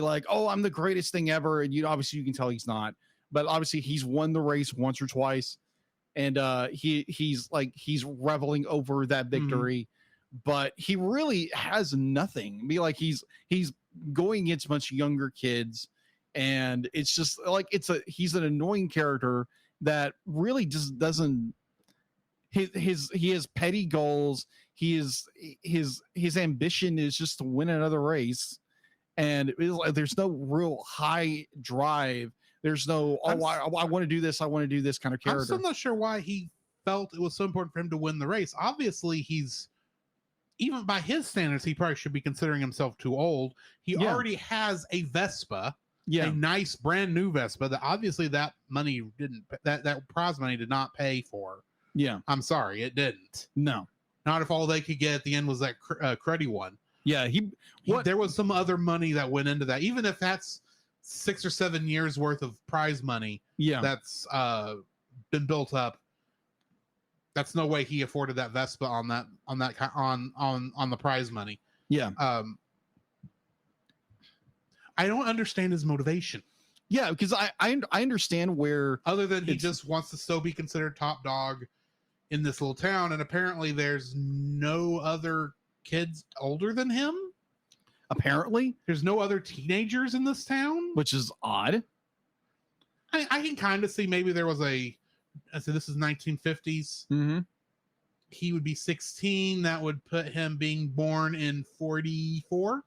like, oh, I'm the greatest thing ever. And obviously you can tell he's not. But obviously he's won the race once or twice, and he's reveling over that victory, but he really has nothing. He's going against much younger kids, and it's just like he's an annoying character that really just doesn't. he has petty goals. His ambition is just to win another race, and there's no real high drive. There's no I want to do this. I want to do this kind of character. I'm still not sure why he felt it was so important for him to win the race. Obviously, he's, even by his standards, he probably should be considering himself too old. He already has a Vespa, a nice brand new Vespa that obviously that money that prize money did not pay for. Yeah, I'm sorry, it didn't. No, not if all they could get at the end was that cruddy one. Yeah, there was some other money that went into that, even if that's 6 or 7 years worth of prize money. Yeah, that's been built up. That's no way he afforded that Vespa on the prize money. Yeah. I don't understand his motivation. Yeah, because I understand where, other than he just wants to still be considered top dog in this little town, and apparently there's no other kids older than him. Apparently there's no other teenagers in this town, which is odd. I can kind of see maybe there was so this is 1950s. Mm-hmm. He would be 16. That would put him being born in 44.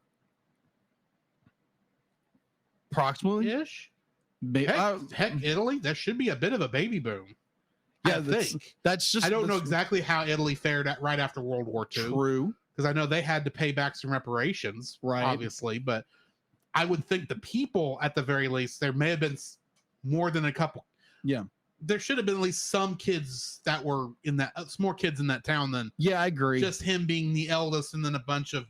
Approximately ish. Heck, Italy, there should be a bit of a baby boom. Yeah, that's just. I don't know exactly how Italy fared right after World War II. True, because I know they had to pay back some reparations, right? Obviously, but I would think the people, at the very least, there may have been more than a couple. Yeah, there should have been at least some kids that were in that. More kids in that town than. Yeah, I agree. Just him being the eldest, and then a bunch of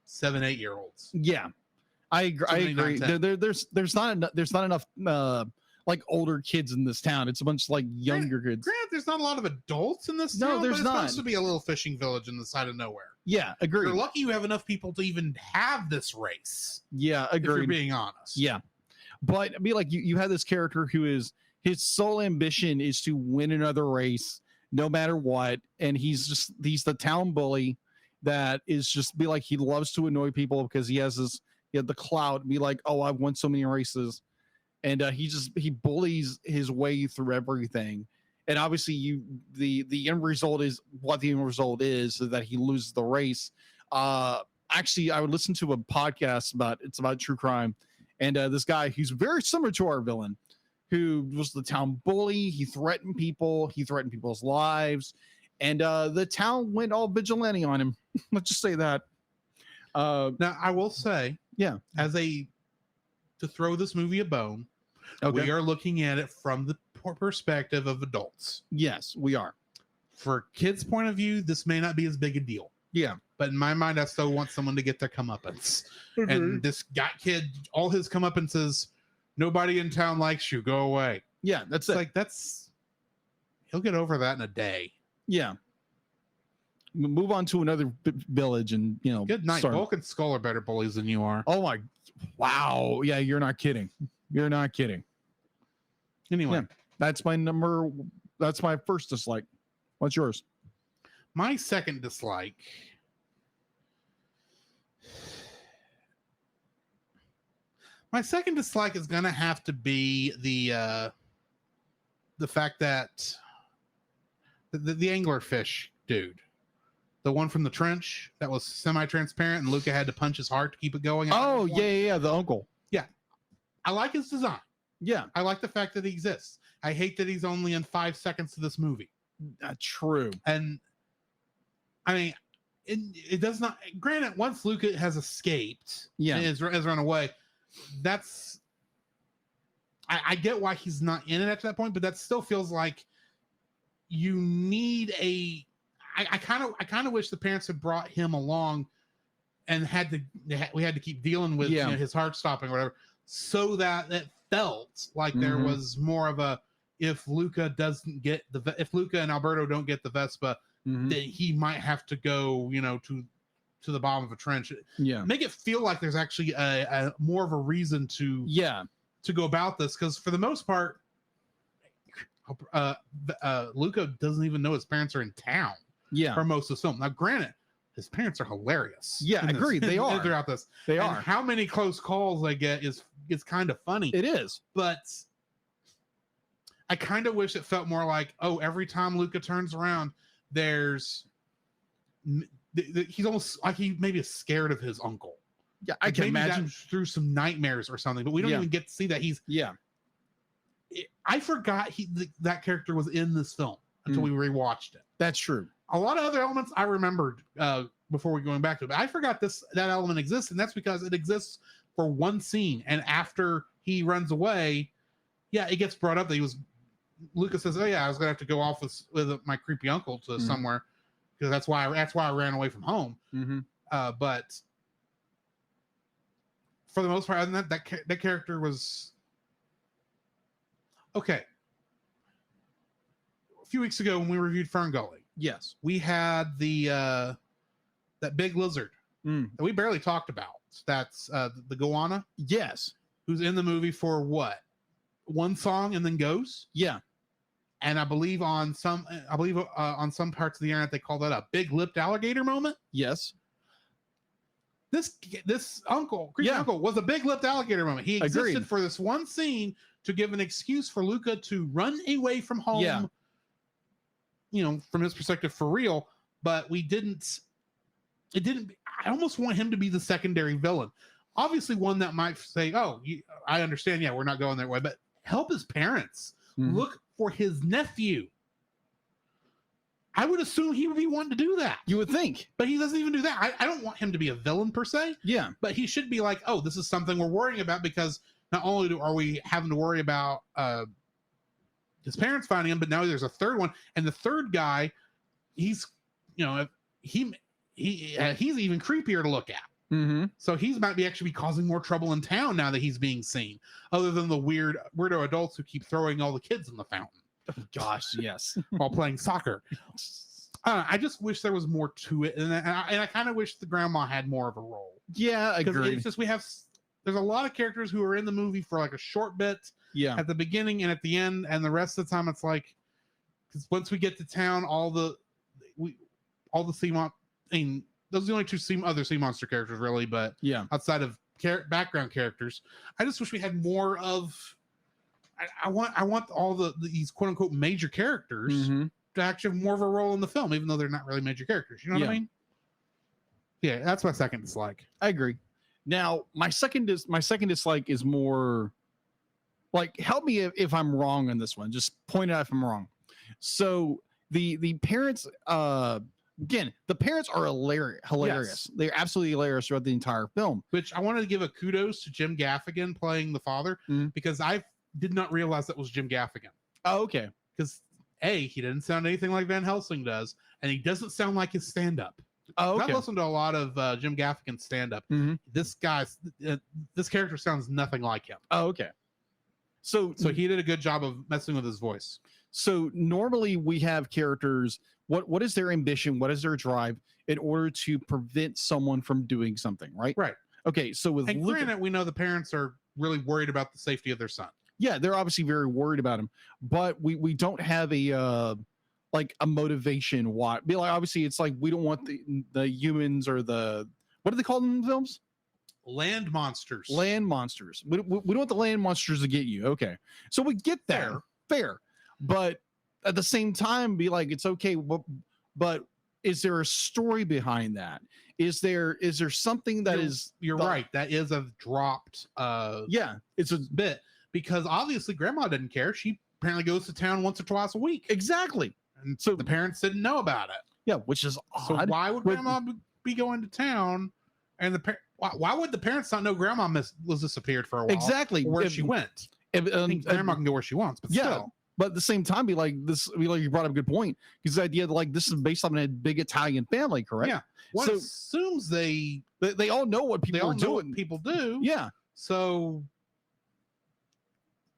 7-8 year olds. Yeah. I agree. There's not enough like older kids in this town. It's a bunch of like younger kids. There's not a lot of adults in this town. No, there's not. It's supposed to be a little fishing village in the side of nowhere. Yeah, agree. You're lucky you have enough people to even have this race. Yeah, agree. If you're being honest. Yeah, but I mean, like you have this character who is, his sole ambition is to win another race, no matter what, and he's the town bully that is just be like, he loves to annoy people because he has the clout, be like, oh, I've won so many races, and he bullies his way through everything, and obviously the end result is what the end result is, so that he loses the race. Actually, I would listen to a podcast about true crime, and this guy who's very similar to our villain, who was the town bully. He threatened people's lives, and the town went all vigilante on him. Let's just say that. Now I will say, yeah, to throw this movie a bone, we are looking at it from the perspective of adults. Yes, we are. For kids' point of view, this may not be as big a deal. Yeah, but in my mind, I still want someone to get their comeuppance. Mm-hmm. And this kid, all his comeuppances, nobody in town likes you. Go away. Yeah, that's it. Like he'll get over that in a day. Yeah. Move on to another village, and good night. Bulk and Skull are better bullies than you are. Oh my, wow. Yeah, you're not kidding. Anyway, that's my first dislike. What's yours? My second dislike. My second dislike is gonna have to be the fact that the anglerfish dude. The one from the trench that was semi-transparent, and Luca had to punch his heart to keep it going. Oh, yeah, the uncle. Yeah. I like his design. Yeah. I like the fact that he exists. I hate that he's only in 5 seconds of this movie. True. And, I mean, it does not... Granted, once Luca has escaped and has run away, that's... I get why he's not in it at that point, but that still feels like you need a... I kind of wish the parents had brought him along, and we had to keep dealing with his heart stopping or whatever, so that it felt like there was more of a, if Luca and Alberto don't get the Vespa, that he might have to go to the bottom of a trench. Yeah, make it feel like there's actually a more of a reason to go about this, because for the most part, Luca doesn't even know his parents are in town. Yeah, for most of the film. Now, granted, his parents are hilarious. Yeah, I agree. They are throughout this. They and are. How many close calls they get is kind of funny. It is, but I kind of wish it felt more like, oh, every time Luca turns around, there's he's almost like he maybe is scared of his uncle. Yeah, I can imagine through some nightmares or something, but we don't even get to see that. I forgot that character was in this film until we rewatched it. That's true. A lot of other elements I remembered before we going back to it, but I forgot that element exists, and that's because it exists for one scene, and after he runs away, it gets brought up that Luca says, "Oh yeah, I was gonna have to go off with my creepy uncle to somewhere because that's why I ran away from home." But for the most part, other than that character was okay. A few weeks ago when we reviewed Fern Gully, yes, we had that big lizard that we barely talked about. That's the goanna. Yes, who's in the movie for what? One song and then goes. Yeah, and I believe on some parts of the internet they call that a big-lipped alligator moment. Yes. This uncle was a big-lipped alligator moment. He existed for this one scene to give an excuse for Luca to run away from home. Yeah. From his perspective for real, but I almost want him to be the secondary villain. Obviously one that might say, I understand. Yeah, we're not going that way, but help his parents. Look for his nephew. I would assume he would be wanting to do that. You would think. But he doesn't even do that. I don't want him to be a villain per se. Yeah. But he should be like, this is something we're worrying about, because not only are we having to worry about his parents finding him, but now there's a third one. And the third guy, he's even creepier to look at. So he might actually be causing more trouble in town now that he's being seen, other than the weirdo adults who keep throwing all the kids in the fountain. Oh, gosh, yes. While playing soccer. I just wish there was more to it, and I kind of wish the grandma had more of a role. Yeah, agreed. It's just there's a lot of characters who are in the movie for like a short bit. Yeah. At the beginning and at the end, and the rest of the time it's like, because once we get to town, all the sea monster. I mean, those are the only two other sea monster characters, really. But outside of background characters, I just wish we had more of. I want all these quote unquote major characters to actually have more of a role in the film, even though they're not really major characters. You know what I mean? Yeah, that's my second dislike. I agree. Now, my second dislike is more like, help me if I'm wrong on this one. Just point out if I'm wrong. So the parents, again, the parents are hilarious. Yes. They're absolutely hilarious throughout the entire film. Which I wanted to give a kudos to Jim Gaffigan playing the father, because I did not realize that was Jim Gaffigan. Oh, okay. Because he didn't sound anything like Van Helsing does, and he doesn't sound like his stand-up. Oh, okay. I've listened to a lot of Jim Gaffigan's stand-up. This character sounds nothing like him. Oh, okay. So he did a good job of messing with his voice. So normally we have characters. What is their ambition? What is their drive in order to prevent someone from doing something? Right. Right. Okay. So with Luca, granted, we know the parents are really worried about the safety of their son. Yeah, they're obviously very worried about him, but we don't have a motivation. Why? Be like, obviously, it's like we don't want the humans or what do they call them in the films? Land monsters. Land monsters. We don't want the land monsters to get you. Okay, so we get there, fair, but at the same time, be like, it's okay. But is there a story behind that? Is there something that you're right? That is a dropped. It's a bit. Because obviously grandma didn't care. She apparently goes to town once or twice a week. Exactly. And so the parents didn't know about it. Yeah, which is odd. So why would grandma be going to town? And why would the parents not know grandma was disappeared for a while? Exactly. Where she went. Grandma can go where she wants, but still. But at the same time, you brought up a good point, because the idea that this is based on a big Italian family, correct? Yeah. One assumes they all know what people are doing. What people do. Yeah. So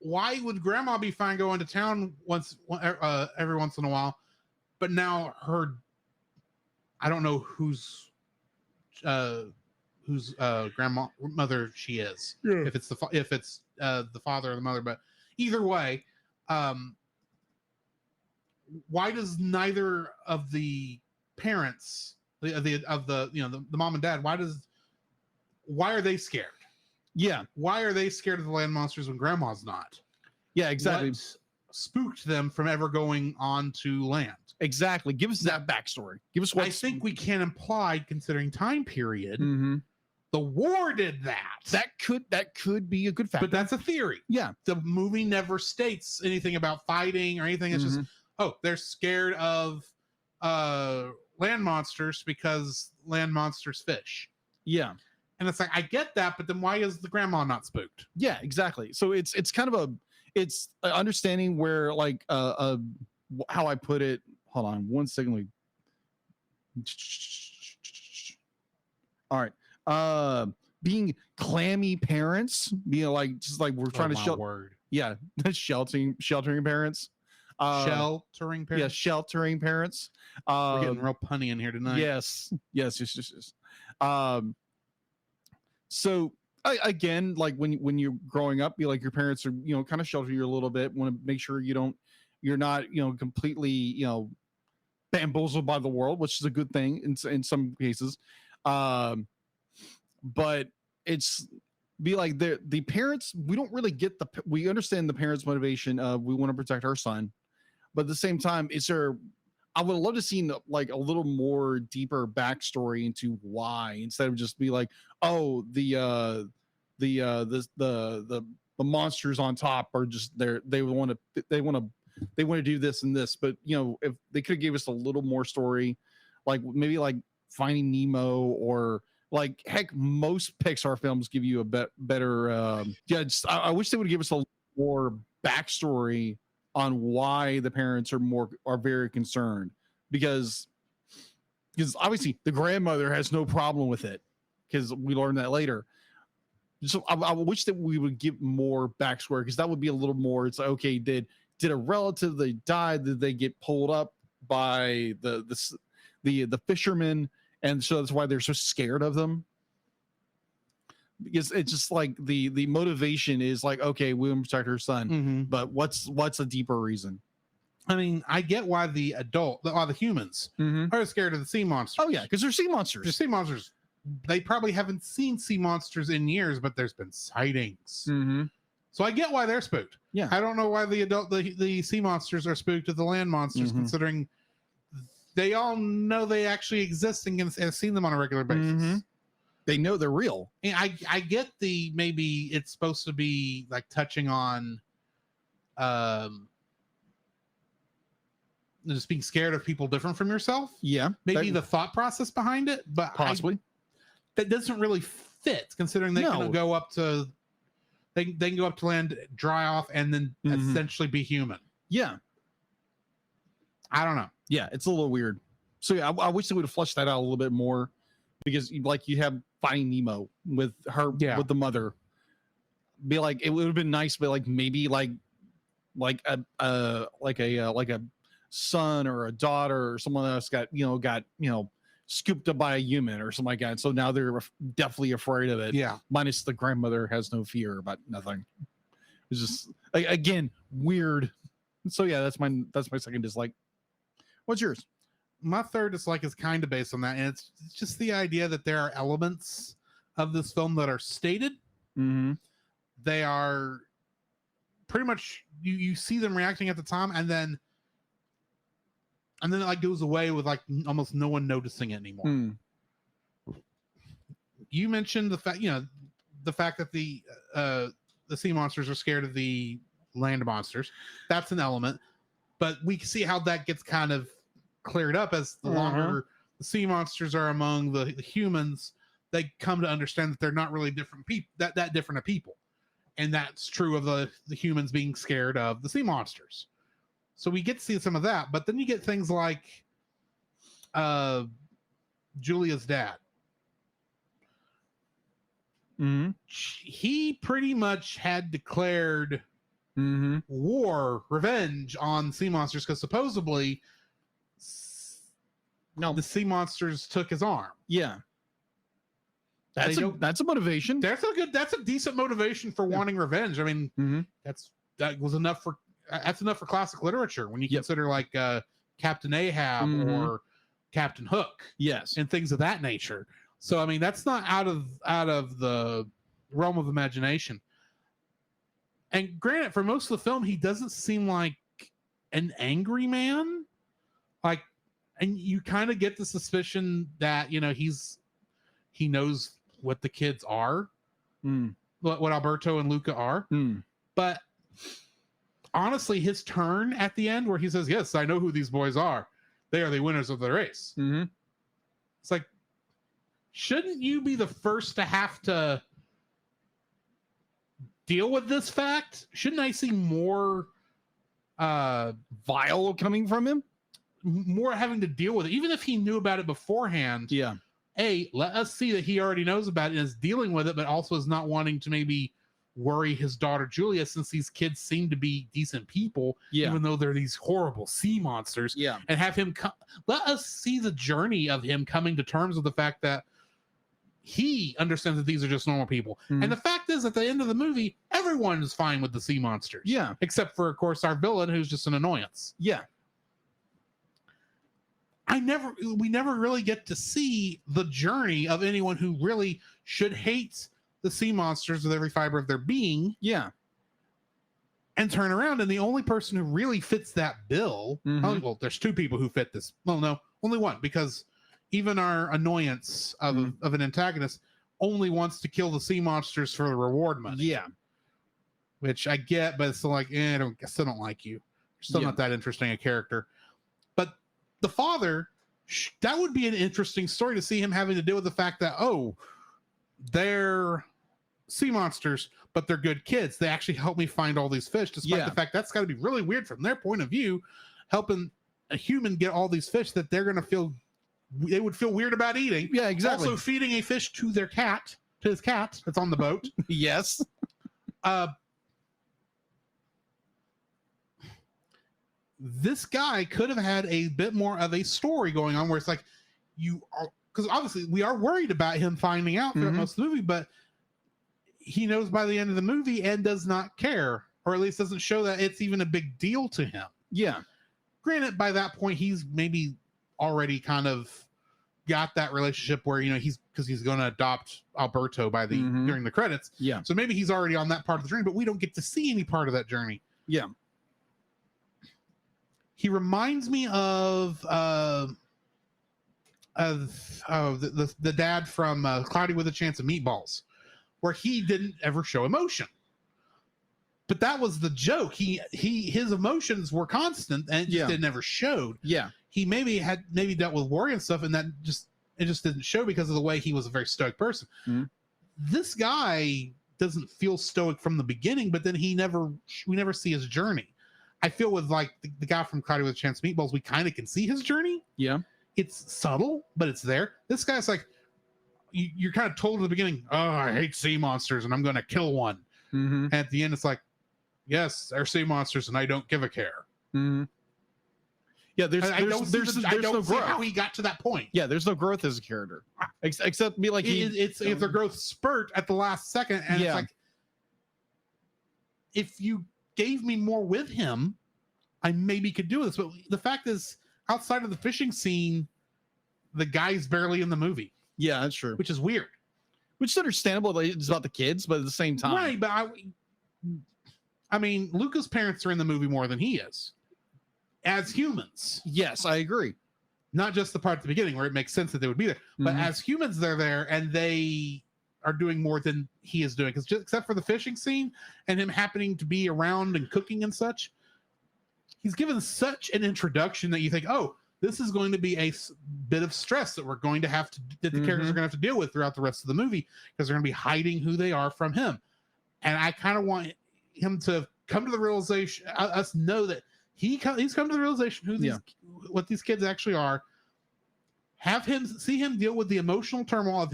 why would grandma be fine going to town every once in a while, but now I don't know whose grandmother she is. Yeah. If it's the father or the mother, but either way, why does neither of the parents the mom and dad, why are they scared? Yeah. Why are they scared of the land monsters when grandma's not? Yeah, exactly. spooked them from ever going on to land. Exactly. Give us that backstory. Give us what I think we can imply, considering time period. The war did that. That could be a good factor. But that's a theory. Yeah. The movie never states anything about fighting or anything. It's just, they're scared of land monsters because land monsters fish. Yeah. And it's like, I get that, but then why is the grandma not spooked? Yeah, exactly. So it's kind of it's understanding where, like, how I put it. Hold on one second. All right. Being clammy parents, being like, just like we're trying to shelter. Yeah, sheltering parents. Sheltering parents. Yeah, sheltering parents. We're getting real punny in here tonight. Yes. So again, like when you're growing up, be like your parents are, kind of shelter you a little bit. Want to make sure you're not, completely, bamboozled by the world, which is a good thing in some cases. But it's be like the parents, we don't really get we understand the parents' motivation of we want to protect our son, but at the same time, I would love to see like a little more deeper backstory into why, instead of just be like, oh, the monsters on top are just they want to do this and this. But if they could have gave us a little more story, like maybe like Finding Nemo, or like, heck, most Pixar films give you a better I wish they would give us a more backstory on why the parents are very concerned, because obviously the grandmother has no problem with it, because we learned that later. So I wish that we would give more backstory, because that would be a little more. It's like, okay, did a relative they died? Did they get pulled up by the fishermen, and so that's why they're so scared of them? Because it's just like the motivation is like, okay, we want to protect her son, but what's a deeper reason? I mean, I get why the humans are scared of the sea monsters. Oh yeah, because they're sea monsters. They're sea monsters. They probably haven't seen sea monsters in years, but there's been sightings. So I get why they're spooked. Yeah, I don't know why the sea monsters are spooked at the land monsters, considering they all know they actually exist and have seen them on a regular basis. They know they're real. And I get maybe it's supposed to be like touching on just being scared of people different from yourself. Yeah. Maybe the thought process behind it, but possibly that doesn't really fit, considering they can go up to they can go up to land, dry off, and then essentially be human. Yeah. I don't know. Yeah, it's a little weird. So yeah, I wish they would have fleshed that out a little bit more, because like you have Finding Nemo with her, with the mother. Be like, it would have been nice, but like maybe like a son or a daughter or someone else got scooped up by a human or something like that. So now they're definitely afraid of it. Yeah. Minus the grandmother has no fear about nothing. It's just again weird. So yeah, that's my second dislike. What's yours? My third dislike is kind of based on that, and it's just the idea that there are elements of this film that are stated. They are pretty much you see them reacting at the time, and then it like goes away with like almost no one noticing it anymore. You mentioned the fact that the sea monsters are scared of the land monsters. That's an element, but we can see how that gets kind of cleared up as the longer the sea monsters are among the humans. They come to understand that they're not really different people, that different of people, and that's true of the humans being scared of the sea monsters. So we get to see some of that, but then you get things like Julia's dad. He pretty much had declared war, revenge on sea monsters, because supposedly the sea monsters took his arm. Yeah. That's a motivation. That's a decent motivation for wanting revenge. I mean, that's enough for classic literature when you consider like Captain Ahab or Captain Hook. Yes. And things of that nature. So I mean, that's not out of the realm of imagination. And granted, for most of the film, he doesn't seem like an angry man, like, and you kind of get the suspicion that, you know, he knows what the kids are, what Alberto and Luca are. But honestly, his turn at the end where he says, yes, I know who these boys are. They are the winners of the race. It's like, shouldn't you be the first to have to deal with this fact? Shouldn't I see more vile coming from him? More having to deal with it, even if he knew about it beforehand. Yeah. Let us see that he already knows about it and is dealing with it, but also is not wanting to maybe worry his daughter Julia, since these kids seem to be decent people, even though they're these horrible sea monsters. Yeah. And have him let us see the journey of him coming to terms with the fact that he understands that these are just normal people. And the fact is, at the end of the movie, everyone is fine with the sea monsters. Yeah. Except for, of course, our villain, who's just an annoyance. Yeah. We never really get to see the journey of anyone who really should hate the sea monsters with every fiber of their being. Yeah. And turn around, and the only person who really fits that bill, well, there's two people who fit this. Well, no, only one, because even our annoyance of an antagonist only wants to kill the sea monsters for the reward money. Yeah. Which I get, but it's still like, I still don't like you. You're still not that interesting a character. But the father, that would be an interesting story to see him having to deal with the fact that, they're sea monsters, but they're good kids. They actually help me find all these fish, despite the fact that's got to be really weird from their point of view, helping a human get all these fish that they're going to they would feel weird about eating. Yeah, exactly. Also feeding a fish to his cat that's on the boat. Yes. This guy could have had a bit more of a story going on where it's like, because obviously we are worried about him finding out throughout most of the movie, but he knows by the end of the movie and does not care, or at least doesn't show that it's even a big deal to him. Yeah. Granted, by that point, he's maybe already kind of got that relationship where, he's going to adopt Alberto during the credits. Yeah. So maybe he's already on that part of the journey, but we don't get to see any part of that journey. Yeah. He reminds me of the dad from Cloudy with a Chance of Meatballs, where he didn't ever show emotion. But that was the joke. His emotions were constant and it never showed. Yeah. He maybe dealt with worry and stuff, and it just didn't show because of the way he was a very stoic person. This guy doesn't feel stoic from the beginning, but then we never see his journey. I feel with like the guy from Cloudy with a Chance of Meatballs, we kind of can see his journey. Yeah. It's subtle, but it's there. This guy's like, you're kind of told in the beginning, I hate sea monsters and I'm going to kill one. And at the end, it's like, yes, they're sea monsters and I don't give a care. Yeah, I don't see how he got to that point. Yeah, there's no growth as a character, except be like it's a growth spurt at the last second, and it's like, if you gave me more with him, I maybe could do this. But the fact is, outside of the fishing scene, the guy's barely in the movie. Yeah, that's true. Which is weird. Which is understandable. It's about the kids, but at the same time, right? But I mean, Luca's parents are in the movie more than he is. As humans. Yes, I agree. Not just the part at the beginning where it makes sense that they would be there, but as humans, they're there and they are doing more than he is doing. Because except for the fishing scene and him happening to be around and cooking and such, he's given such an introduction that you think, this is going to be a bit of stress that we're going to have to, that the characters are going to have to deal with throughout the rest of the movie, because they're going to be hiding who they are from him. And I kind of want him to come to the realization, us know that he's come to the realization what these kids actually are. See him deal with the emotional turmoil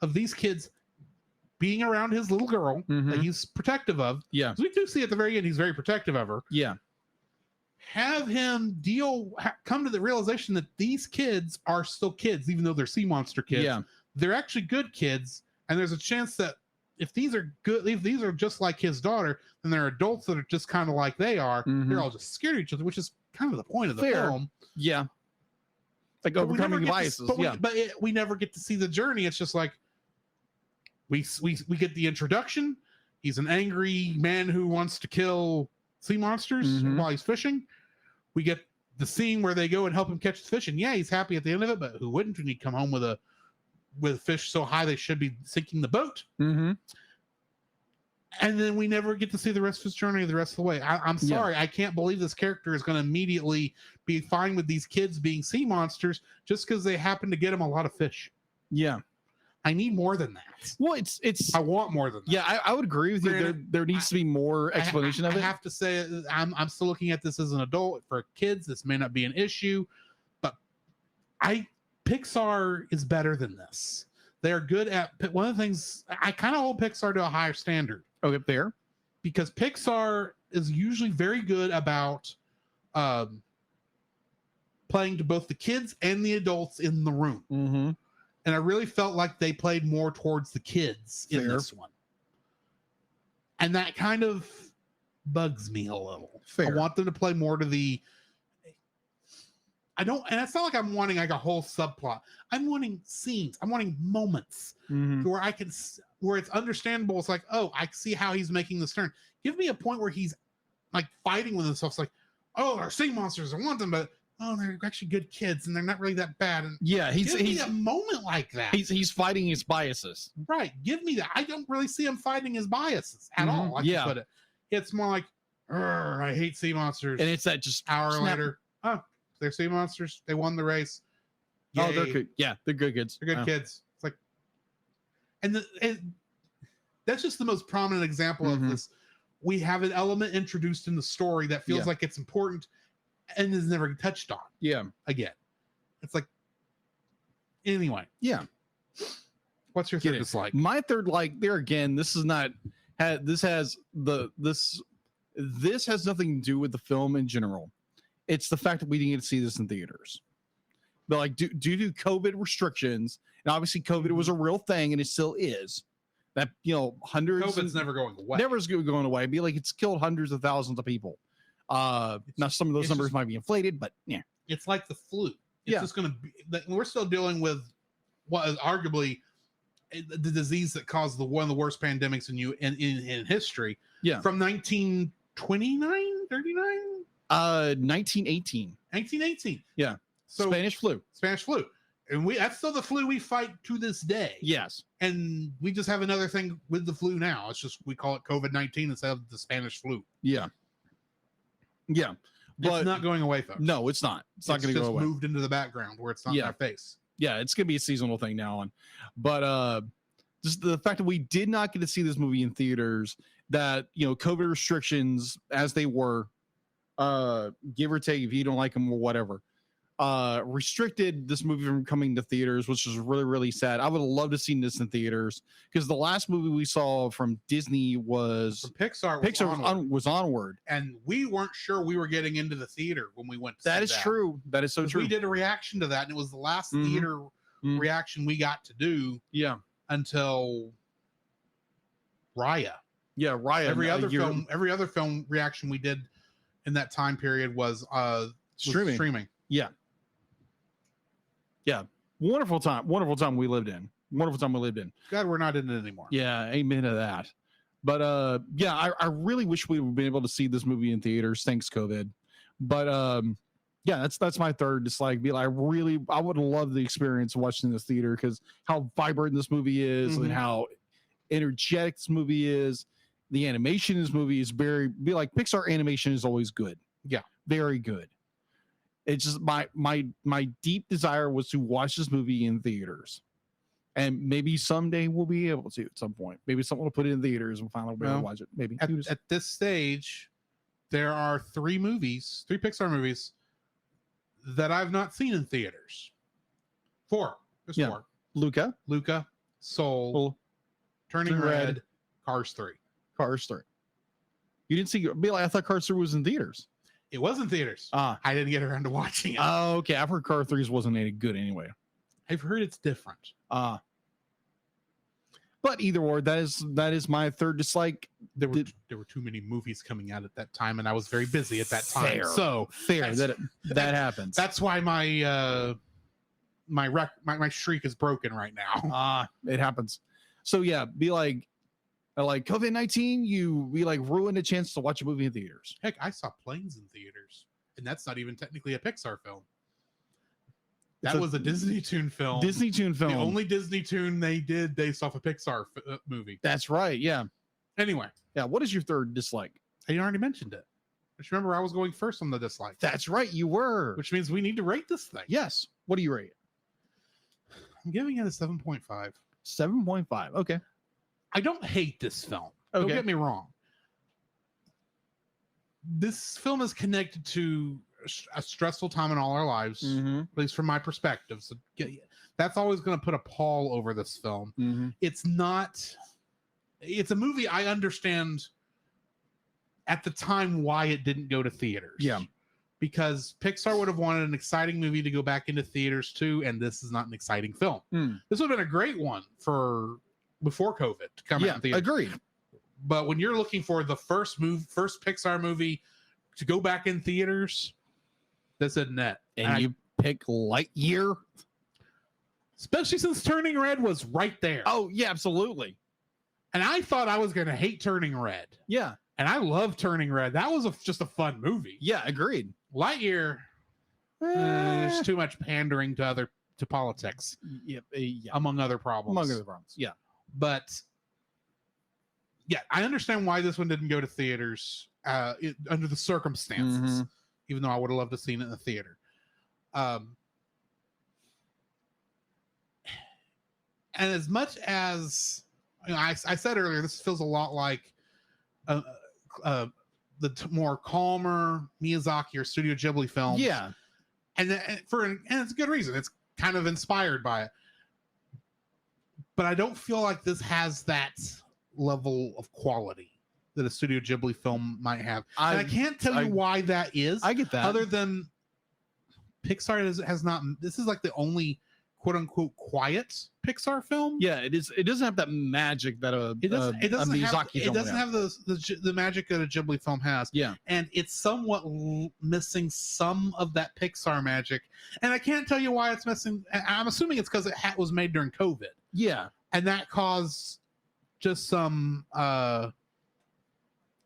of these kids being around his little girl that he's protective of. Yeah. So we do see at the very end, he's very protective of her. Yeah. Have him come to the realization that these kids are still kids, even though they're sea monster kids. Yeah. They're actually good kids. And there's a chance that if these are good, if these are just like his daughter, then they're adults that are just kind of like they are. They're all just scared of each other, which is kind of the point of the film. Yeah. Like overcoming devices. We never get to see the journey. It's just like we get the introduction. He's an angry man who wants to kill sea monsters while he's fishing. we get the scene where they go and help him catch the fish, and yeah, he's happy at the end of it, but who wouldn't when he come home with fish so high they should be sinking the boat? Mm-hmm. And then we never get to see the rest of his journey the rest of the way. I'm sorry, I can't believe this character is going to immediately be fine with these kids being sea monsters just because they happen to get him a lot of fish. Yeah. I need more than that. Well, it's. I want more than that. Yeah, I would agree with you. There needs to be more explanation of it. I have to say, I'm still looking at this as an adult. For kids, this may not be an issue, but Pixar is better than this. They're good at one of the things. I kind of hold Pixar to a higher standard. Okay, fair. Because Pixar is usually very good about playing to both the kids and the adults in the room. Mm-hmm. And I really felt like they played more towards the kids in this one. And that kind of bugs me a little. Fair. I want them to play more to the... and it's not like I'm wanting like a whole subplot. I'm wanting scenes. I'm wanting moments where it's understandable. It's like, oh, I see how he's making this turn. Give me a point where he's like fighting with himself. It's like, oh, they're sea monsters. I want them, but oh, they're actually good kids and they're not really that bad. And yeah, give me a moment like that. He's fighting his biases. Right. Give me that. I don't really see him fighting his biases at all. I can put it. It's more like, I hate sea monsters. And it's that just hour later. Oh, they're sea monsters. They won the race. Yay. Oh, they're good. Yeah, they're good kids. They're good kids. It's like, and that's just the most prominent example of this. We have an element introduced in the story that feels like it's important and is never touched on. Yeah. Again, it's like, anyway. Yeah. What's your third dislike? My third, like, there again, this is not. This has nothing to do with the film in general. It's the fact that we didn't get to see this in theaters. But like due to COVID restrictions, and obviously COVID was a real thing, and it still is. That hundreds. COVID's never going away. Never going away. It'd be like it's killed hundreds of thousands of people. Now some of those numbers might be inflated, but yeah, it's like the flu. It's just going to be. We're still dealing with what is arguably the disease that caused one of the worst pandemics in history. Yeah, from 1929, 39. 1918. 1918. Yeah. So Spanish flu. And that's still the flu we fight to this day. Yes. And we just have another thing with the flu now. It's just we call it COVID-19 instead of the Spanish flu. Yeah. Yeah. But it's not going away, folks. No, it's not. It's not going to go away. It's moved into the background where it's not in our face. Yeah, it's going to be a seasonal thing now on. But just the fact that we did not get to see this movie in theaters, that, COVID restrictions as they were, give or take if you don't like them or whatever, restricted this movie from coming to theaters, which is really, really sad. I would have loved to have seen this in theaters because the last movie we saw from Disney was from Pixar. Was Onward, and we weren't sure we were getting into the theater when we went to that. Is true. That is so true. We did a reaction to that, and it was the last theater reaction we got to do. Yeah, until Raya. Yeah, Raya. Every other film reaction we did in that time period was streaming. Yeah. Wonderful time we lived in. God, we're not in it anymore. Yeah, amen to that. But I really wish we would have been able to see this movie in theaters. Thanks, COVID. But that's my third dislike. I would have loved the experience of watching this theater because how vibrant this movie is and how energetic this movie is. The animation in this movie is Pixar animation is always good. Yeah, very good. It's just my deep desire was to watch this movie in theaters, and maybe someday we'll be able to at some point. Maybe someone will put it in theaters and finally be able to watch it. Maybe at this stage, there are three Pixar movies that I've not seen in theaters. Four. There's four. Luca, Soul, Turning Red, Cars 3. You didn't see I thought Cars 3 was in theaters. It was in theaters. I didn't get around to watching it. Oh, okay. I've heard Cars 3 wasn't any good anyway. I've heard it's different. But either or, that is my third dislike. There were too many movies coming out at that time, and I was very busy at that time. Fair that happens. That's why my streak is broken right now. It happens. So yeah, be like COVID-19, you ruined a chance to watch a movie in theaters. Heck, I saw Planes in theaters. and that's not even technically a Pixar film. That was a Disney Toon film. Disney Toon film. The only Disney Toon they did based off a Pixar movie. That's right. Yeah. Anyway. Yeah. What is your third dislike? I already mentioned it. Just remember, I was going first on the dislike. That's right. You were. Which means we need to rate this thing. Yes. What do you rate? I'm giving it a 7.5. 7.5. Okay. I don't hate this film. Okay. Don't get me wrong. This film is connected to a stressful time in all our lives, at least from my perspective. So that's always going to put a pall over this film. It's a movie I understand at the time why it didn't go to theaters. Yeah. Because Pixar would have wanted an exciting movie to go back into theaters too, and this is not an exciting film. This would have been a great one for before COVID to come out in theaters. Agreed. But when you're looking for the first Pixar movie to go back in theaters, this isn't it. And you pick Lightyear, especially since Turning Red was right there. Oh yeah, absolutely. And I thought I was going to hate Turning Red. Yeah, and I love Turning Red. That was just a fun movie. Yeah, agreed. Lightyear, there's too much pandering to politics. Yeah, among other problems. Yeah, but yeah, I understand why this one didn't go to theaters under the circumstances. Even though I would have loved to seen it in the theater. And as much as I said earlier, this feels a lot like the more calmer Miyazaki or Studio Ghibli films. Yeah, and it's a good reason. It's kind of inspired by it. But I don't feel like this has that level of quality that a Studio Ghibli film might have. And I can't tell you why that is. I get that. Other than Pixar has not, this is like the only quote unquote quiet Pixar film. Yeah, it is. It doesn't have that magic that a Miyazaki film doesn't have the magic that a Ghibli film has. Yeah. And it's somewhat missing some of that Pixar magic. And I can't tell you why it's missing. I'm assuming it's because it was made during COVID. Yeah. And that caused just some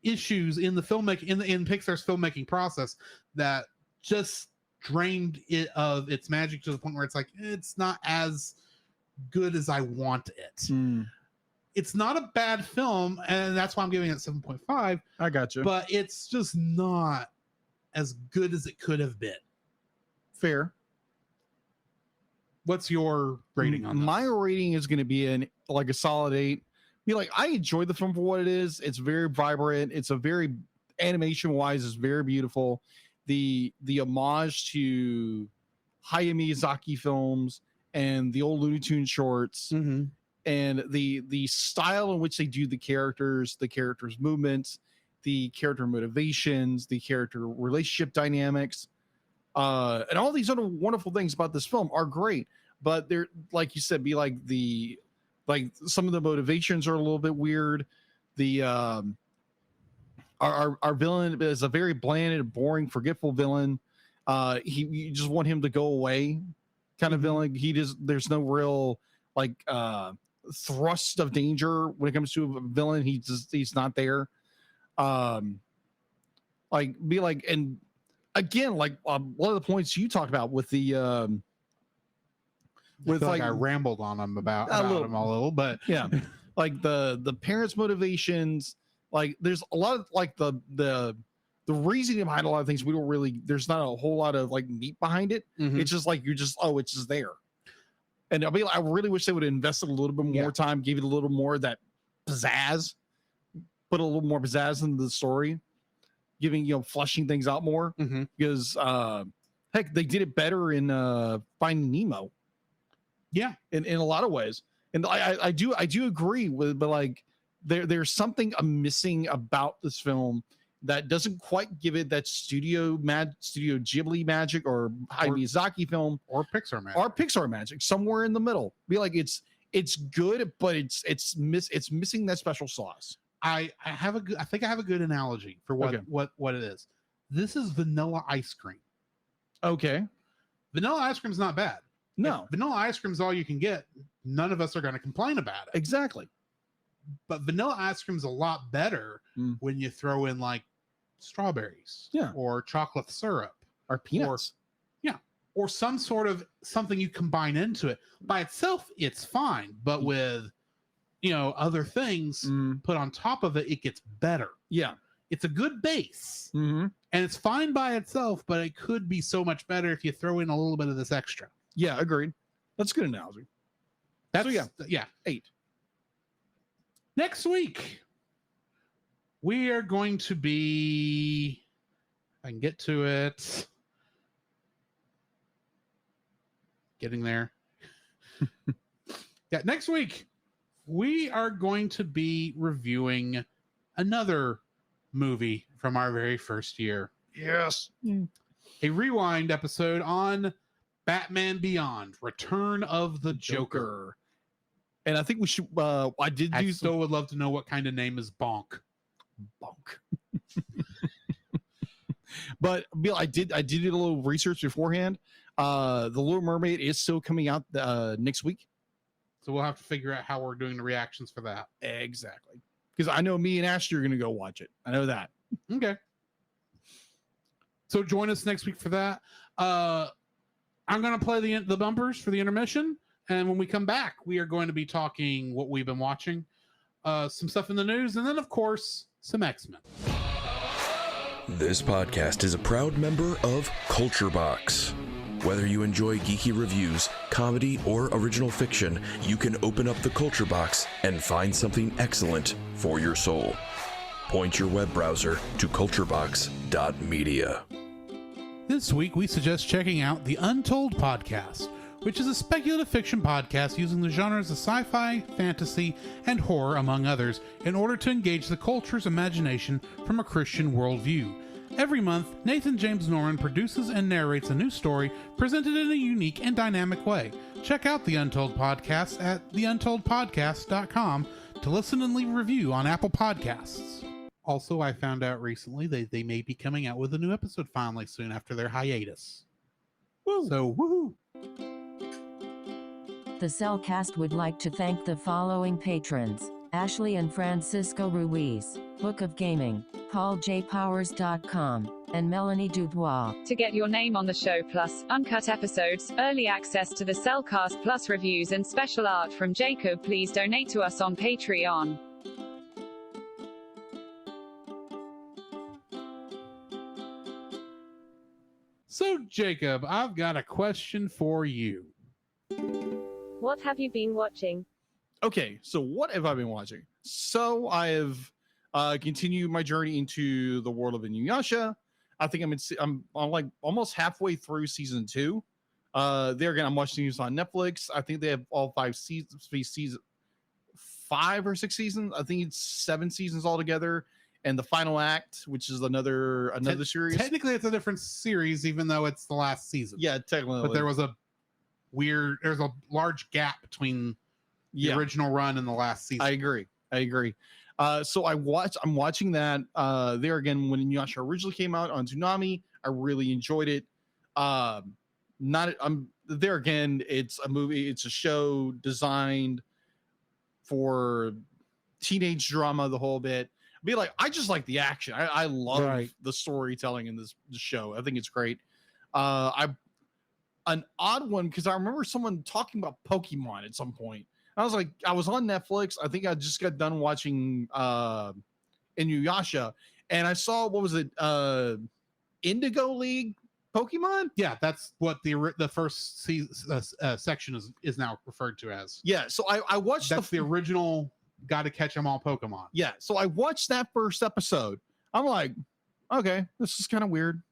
issues in the filmmaking in Pixar's filmmaking process that just drained it of its magic to the point where it's like it's not as good as I want it. It's not a bad film, and that's why I'm giving it 7.5. I got you. But it's just not as good as it could have been. Fair. What's your rating on this? My rating is going to be a solid 8. I enjoyed the film for what it is. It's very vibrant. It's a very animation wise, it's very beautiful. The homage to Hayao Miyazaki films and the old Looney Tunes shorts, and the style in which they do the characters movements, the character motivations, the character relationship dynamics, and all these other wonderful things about this film are great. But they're, like you said, some of the motivations are a little bit weird. The our villain is a very bland and boring, forgetful villain. You just want him to go away, kind of villain. There's no real thrust of danger when it comes to a villain. He's not there. And again, one of the points you talked about with the I rambled on him about him a little, but yeah, the parents' motivations, there's a lot of the reasoning behind a lot of things. There's not a whole lot of meat behind it. It's just it's just there. And I really wish they would have invested a little bit more time, gave it a little more of that pizzazz, put a little more pizzazz into the story, giving fleshing things out more. Because heck, they did it better in Finding Nemo. Yeah, in a lot of ways, and I do agree with, but there's something missing about this film that doesn't quite give it that Studio Ghibli magic or Miyazaki film or Pixar magic, somewhere in the middle. It's good, but it's missing that special sauce. I think I have a good analogy for what it is. This is vanilla ice cream. Okay, vanilla ice cream is not bad. No, if vanilla ice cream is all you can get, none of us are going to complain about it. Exactly. But vanilla ice cream is a lot better when you throw in strawberries, or chocolate syrup, Or peanuts. Or some sort of something you combine into it. By itself, it's fine, but with other things put on top of it, it gets better. Yeah. It's a good base. Mm-hmm. And it's fine by itself, but it could be so much better if you throw in a little bit of this extra. Yeah, agreed. That's a good analogy. That's 8. Next week, we are going to be, if I can get to it, getting there. Next week, we are going to be reviewing another movie from our very first year. Yes. A rewind episode on Batman Beyond, Return of the Joker. And I think we should, I still would love to know what kind of name is Bonk. But Bill, I did a little research beforehand. The Little Mermaid is still coming out next week. So we'll have to figure out how we're doing the reactions for that. Exactly. Because I know me and Ashley are going to go watch it. I know that. Okay. So join us next week for that. I'm going to play the bumpers for the intermission. And when we come back, we are going to be talking what we've been watching, some stuff in the news, and then, of course, some X-Men. This podcast is a proud member of Culture Box. Whether you enjoy geeky reviews, comedy, or original fiction, you can open up the Culture Box and find something excellent for your soul. Point your web browser to culturebox.media. This week, we suggest checking out the Untold Podcast, which is a speculative fiction podcast using the genres of sci-fi, fantasy, and horror, among others, in order to engage the culture's imagination from a Christian worldview. Every month, Nathan James Norman produces and narrates a new story presented in a unique and dynamic way. Check out the Untold Podcast at theuntoldpodcast.com to listen and leave a review on Apple Podcasts. Also, I found out recently that they may be coming out with a new episode finally soon after their hiatus. Woo. So, woohoo! The Cellcast would like to thank the following patrons: Ashley and Francisco Ruiz, Book of Gaming, PaulJPowers.com, and Melanie Dubois. To get your name on the show, plus uncut episodes, early access to the Cellcast, plus reviews and special art from Jacob, please donate to us on Patreon. So, Jacob, I've got a question for you. What have you been watching? Okay, so what have I been watching? So I have continued my journey into the world of Inuyasha. I think I'm like almost halfway through season 2. There again, I'm watching these on Netflix. I think they have all 5 seasons, 5 or 6 seasons. I think it's 7 seasons altogether. And the final act, which is another series. Technically, it's a different series, even though it's the last season. Yeah, technically. But there's a large gap between the original run and the last season. I agree. So I'm watching that. There again, when Inuyasha originally came out on Toonami, I really enjoyed it. There again, it's a movie, it's a show designed for teenage drama, the whole bit. Be like, I just like the action. I love the storytelling in this show. I think it's great. An odd one, because I remember someone talking about Pokemon at some point. I was like, I was on Netflix. I think I just got done watching Inuyasha, and I saw, what was it, Indigo League Pokemon? Yeah, that's what the first section is now referred to as. Yeah, so I watched the original Gotta Catch 'Em All Pokemon. Yeah, so I watched that first episode. I'm like, okay, this is kind of weird.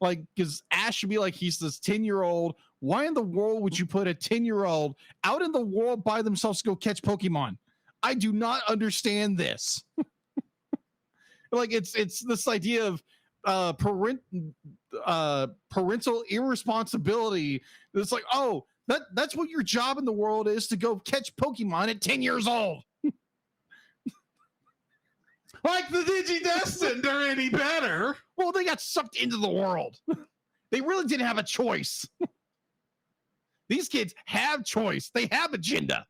Like, because Ash should be like, he's this 10-year-old. Why in the world would you put a 10-year-old out in the world by themselves to go catch Pokemon? I do not understand this. Like, it's this idea of parental irresponsibility. It's like, oh, that's what your job in the world is, to go catch Pokemon at 10 years old. Like the Digidestined or any better. Well, they got sucked into the world. They really didn't have a choice. These kids have choice. They have agenda.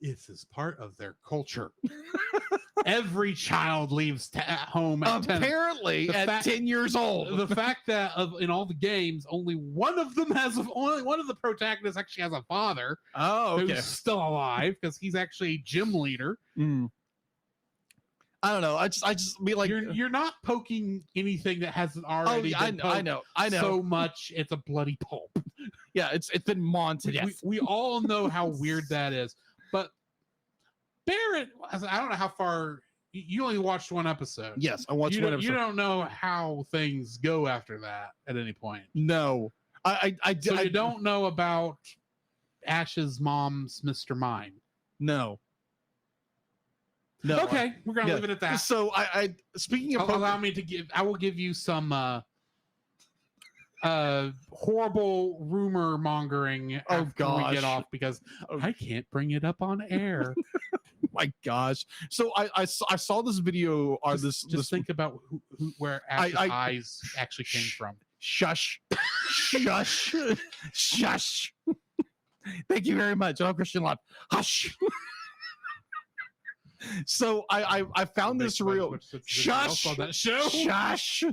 This is part of their culture. Every child leaves home at 10. Apparently, at 10 years old. The fact that in all the games, only one of the protagonists actually has a father. Oh, okay. Who's still alive because he's actually a gym leader. I don't know. I just be like, you're not poking anything that hasn't already. I know. So much. It's a bloody pulp. Yeah, it's been mauled to death. We all know how weird that is, but Barrett, I don't know how far. You only watched one episode. Yes, I watched one episode. You don't know how things go after that at any point. No, you don't know about Ash's mom's Mr. Mime. No. Okay, we're gonna leave it at that. So I speaking of, allow me to give. I will give you some horrible rumor mongering after we get off because I can't bring it up on air. My gosh! So I saw this video or just think about where Ash's eyes actually came from. Shush! Shush! Thank you very much. I'm Christian Love. Hush! So I found this real. Shush! On that show. Shush!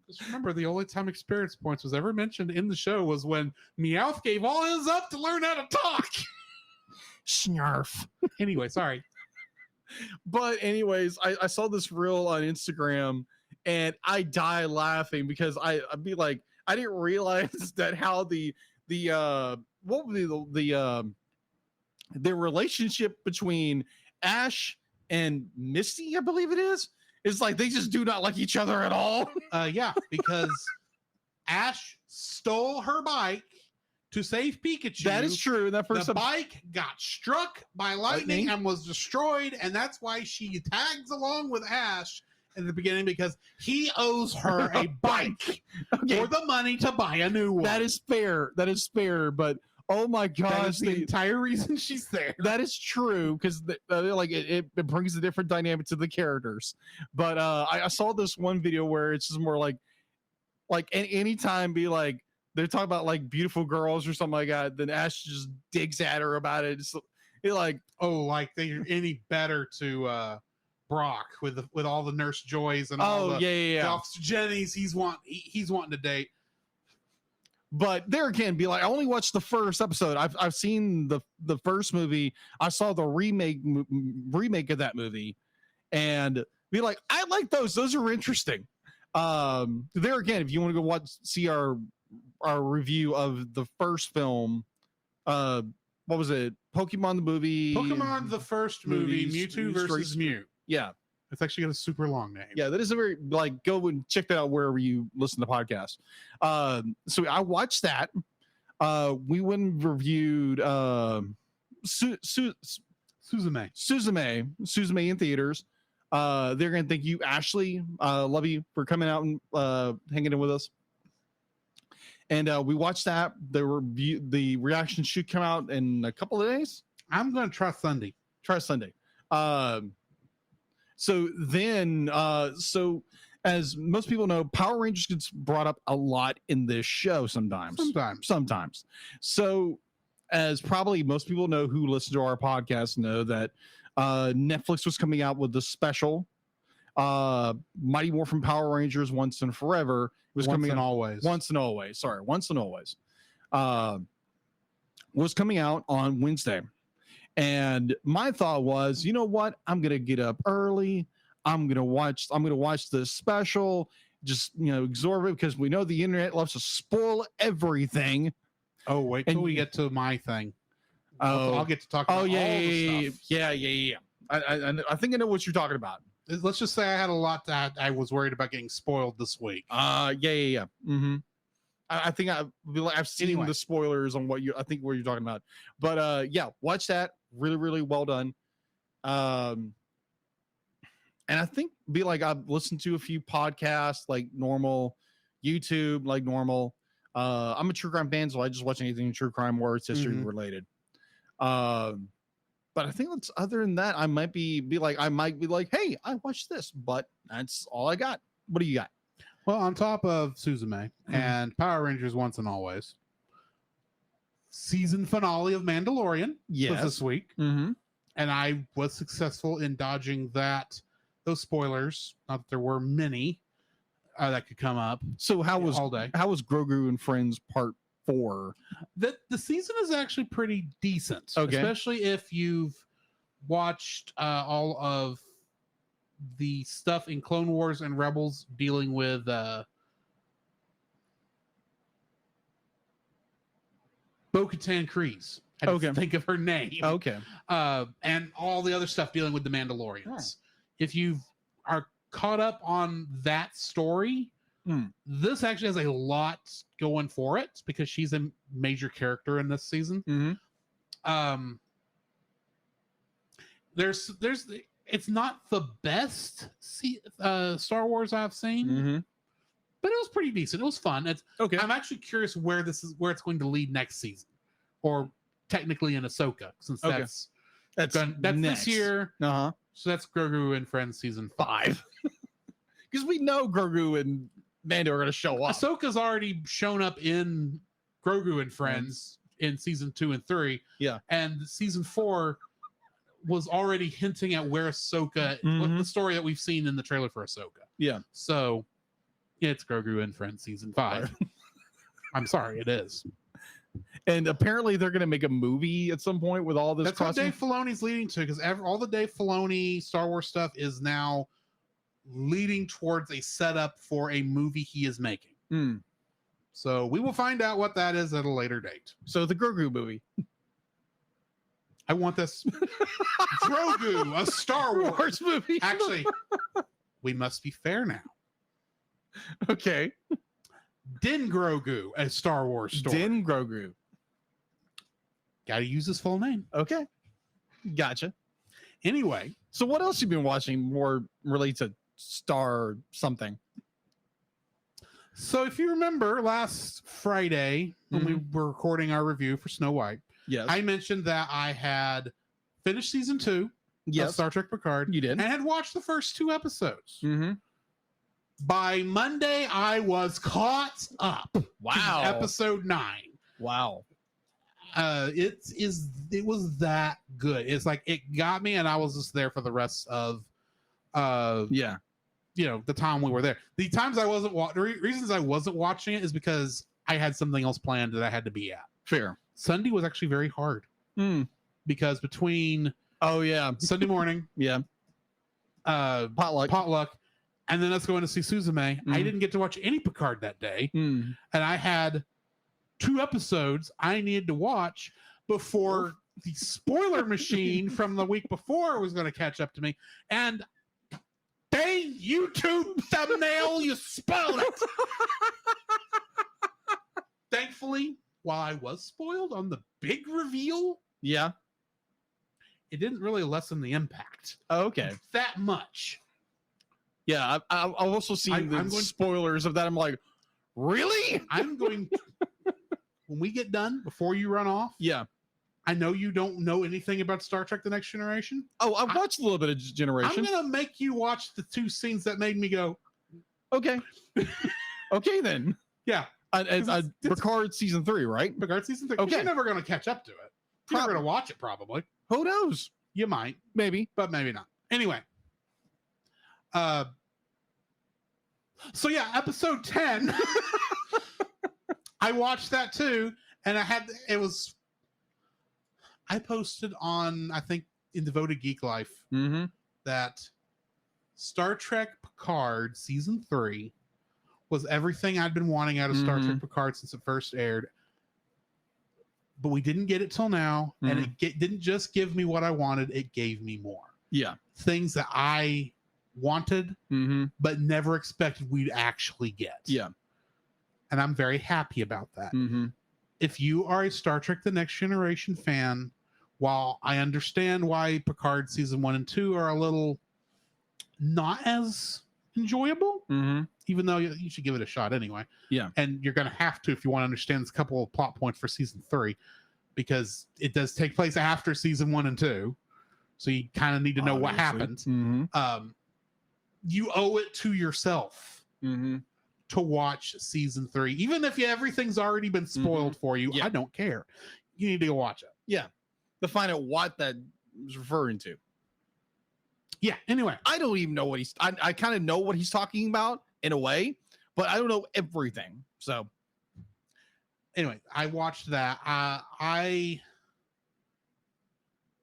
Just remember, the only time experience points was ever mentioned in the show was when Meowth gave all his up to learn how to talk. Snarf. Anyway, sorry. But anyways, I saw this reel on Instagram and I die laughing because I'd be like, I didn't realize that how the relationship between Ash and Misty, I believe it is like they just do not like each other at all. Yeah, because Ash stole her bike to save Pikachu. That is true. The bike got struck by lightning and was destroyed, and that's why she tags along with Ash in the beginning because he owes her a bike for the money to buy a new one. That is fair. But oh my gosh, that is the entire reason she's there. That is true because it brings a different dynamic to the characters. But I saw this one video where it's just more like anytime be like they're talking about like beautiful girls or something like that, then Ash just digs at her about it. It's like, oh, like they're any better to Brock with all the Nurse Joys and all the Officer Jennies he's wanting to date. But there again, be like, I only watched the first episode. I've seen the first movie. I saw the remake of that movie, and be like, I like those. Those are interesting. There again, if you want to go see our review of the first film, what was it? Pokemon the movie. Pokemon the first movie, Mewtwo versus Mew. Yeah. It's actually got a super long name. Yeah, that is a very go and check that out wherever you listen to podcasts. So I watched that. We went and reviewed Suzume in theaters. They're gonna thank you, Ashley. Love you for coming out and hanging in with us. And we watched that. The reaction should come out in a couple of days. I'm gonna try Sunday. So then, as most people know, Power Rangers gets brought up a lot in this show sometimes. So as probably most people know who listen to our podcast know that Netflix was coming out with the special Mighty Morphin Power Rangers Once and Forever. It was Once and Always. Was coming out on Wednesday. And my thought was, you know what? I'm gonna get up early. I'm gonna watch this special. Just absorb it because we know the internet loves to spoil everything. Oh, wait till we get to my thing. I'll get to talk about all the stuff. Yeah. I think I know what you're talking about. Let's just say I had a lot that I was worried about getting spoiled this week. Yeah. Mm-hmm. I think I've seen the spoilers on what you're talking about. But yeah, watch that. Really, really well done. And I think I've listened to a few podcasts like normal, YouTube like normal. I'm a true crime fan, so I just watch anything true crime where it's history related. But I think other than that, I might be like, hey, I watched this, but that's all I got. What do you got? Well, on top of Suzume and Power Rangers Once and Always, season finale of Mandalorian was this week. And I was successful in dodging those spoilers. Not that there were many that could come up. So how was Grogu and Friends Part 4? The season is actually pretty decent, especially if you've watched all of the stuff in Clone Wars and Rebels dealing with Bo-Katan Kryze. I had to think of her name. And all the other stuff dealing with the Mandalorians. If you are caught up on that story, this actually has a lot going for it because she's a major character in this season. It's not the best Star Wars I've seen, but it was pretty decent. It was fun. I'm actually curious where it's going to lead next season, or technically in Ahsoka, since that's this year. So that's Grogu and Friends season 5. Because we know Grogu and Mando are going to show up. Ahsoka's already shown up in Grogu and Friends in season 2 and 3. Yeah, and season 4 was already hinting at where Ahsoka, the story that we've seen in the trailer for Ahsoka. Yeah. So it's Grogu and Friends season 5. I'm sorry, it is. And apparently they're going to make a movie at some point with all this. That's what Dave Filoni's leading to, because all the Dave Filoni Star Wars stuff is now leading towards a setup for a movie he is making. So we will find out what that is at a later date. So the Grogu movie. I want this Grogu, a Star Wars movie. Actually, we must be fair now. Okay. Din Grogu, a Star Wars story. Din Grogu. Got to use his full name. Okay. Gotcha. Anyway. So what else you been watching more related to Star something? So if you remember last Friday when we were recording our review for Snow White, I mentioned that I had finished season 2 of Star Trek Picard. You did. And had watched the first 2 episodes. By Monday, I was caught up. Wow. To episode 9. Wow. It was that good. It's like it got me, and I was just there for the rest of the time we were there. The times I wasn't reasons I wasn't watching it is because I had something else planned that I had to be at. Fair. Sunday was actually very hard. Because between Sunday morning, potluck, and then us going to see Suzume, I didn't get to watch any Picard that day. And I had 2 episodes I needed to watch before the spoiler machine from the week before was going to catch up to me. And dang YouTube thumbnail, you spoiled it. Thankfully, while I was spoiled on the big reveal, it didn't really lessen the impact. That much. Yeah, I've also seen the spoilers of that. I'm like, really? I'm going to, when we get done, before you run off. I know you don't know anything about Star Trek The Next Generation. Oh, I've watched a little bit of Generation. I'm going to make you watch the 2 scenes that made me go, okay. Okay, then. Yeah. Picard season 3, right? Picard season 3. Okay. You're never going to catch up to it. You're never going to watch it, probably. Who knows? You might. Maybe. But maybe not. Anyway. So yeah, episode 10. I watched that too, and I posted on, I think, in Devoted Geek Life that Star Trek Picard season 3 was everything I'd been wanting out of Star Trek Picard since it first aired. But we didn't get it till now, and it didn't just give me what I wanted, it gave me more. Yeah. Things that I wanted, but never expected we'd actually get. Yeah. And I'm very happy about that. If you are a Star Trek The Next Generation fan, while I understand why Picard season 1 and 2 are a little not as enjoyable, even though you should give it a shot anyway. Yeah. And you're going to have to if you want to understand a couple of plot points for season 3, because it does take place after season 1 and 2. So you kind of need to know what happened. You owe it to yourself to watch season 3. Even if everything's already been spoiled for you, I don't care. You need to go watch it. Yeah. To find out what that was referring to. Yeah. Anyway, I don't even know what I kind of know what he's talking about in a way, but I don't know everything. So anyway, I watched that. I'm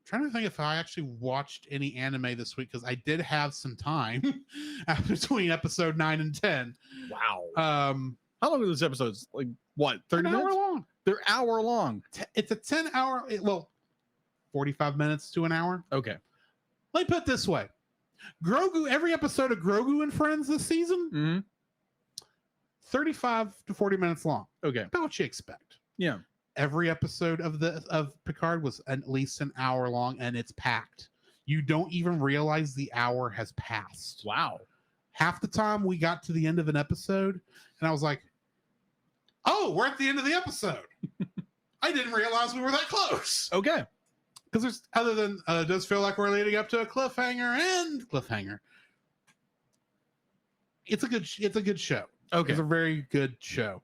trying to think if I actually watched any anime this week, because I did have some time between episode 9 and 10. Wow. How long are those episodes? Like what? 30 minutes? Hour long. They're hour long. It's a 10-hour. 45 minutes to an hour. Okay. Let me put it this way: Grogu. Every episode of Grogu and Friends this season, 35 to 40 minutes long. Okay. About what you expect. Yeah. Every episode of Picard was at least an hour long, and it's packed. You don't even realize the hour has passed. Wow. Half the time we got to the end of an episode, and I was like, "Oh, we're at the end of the episode." I didn't realize we were that close. Okay. Because there's other than it does feel like we're leading up to a cliffhanger. It's a good show. Okay. It's a very good show.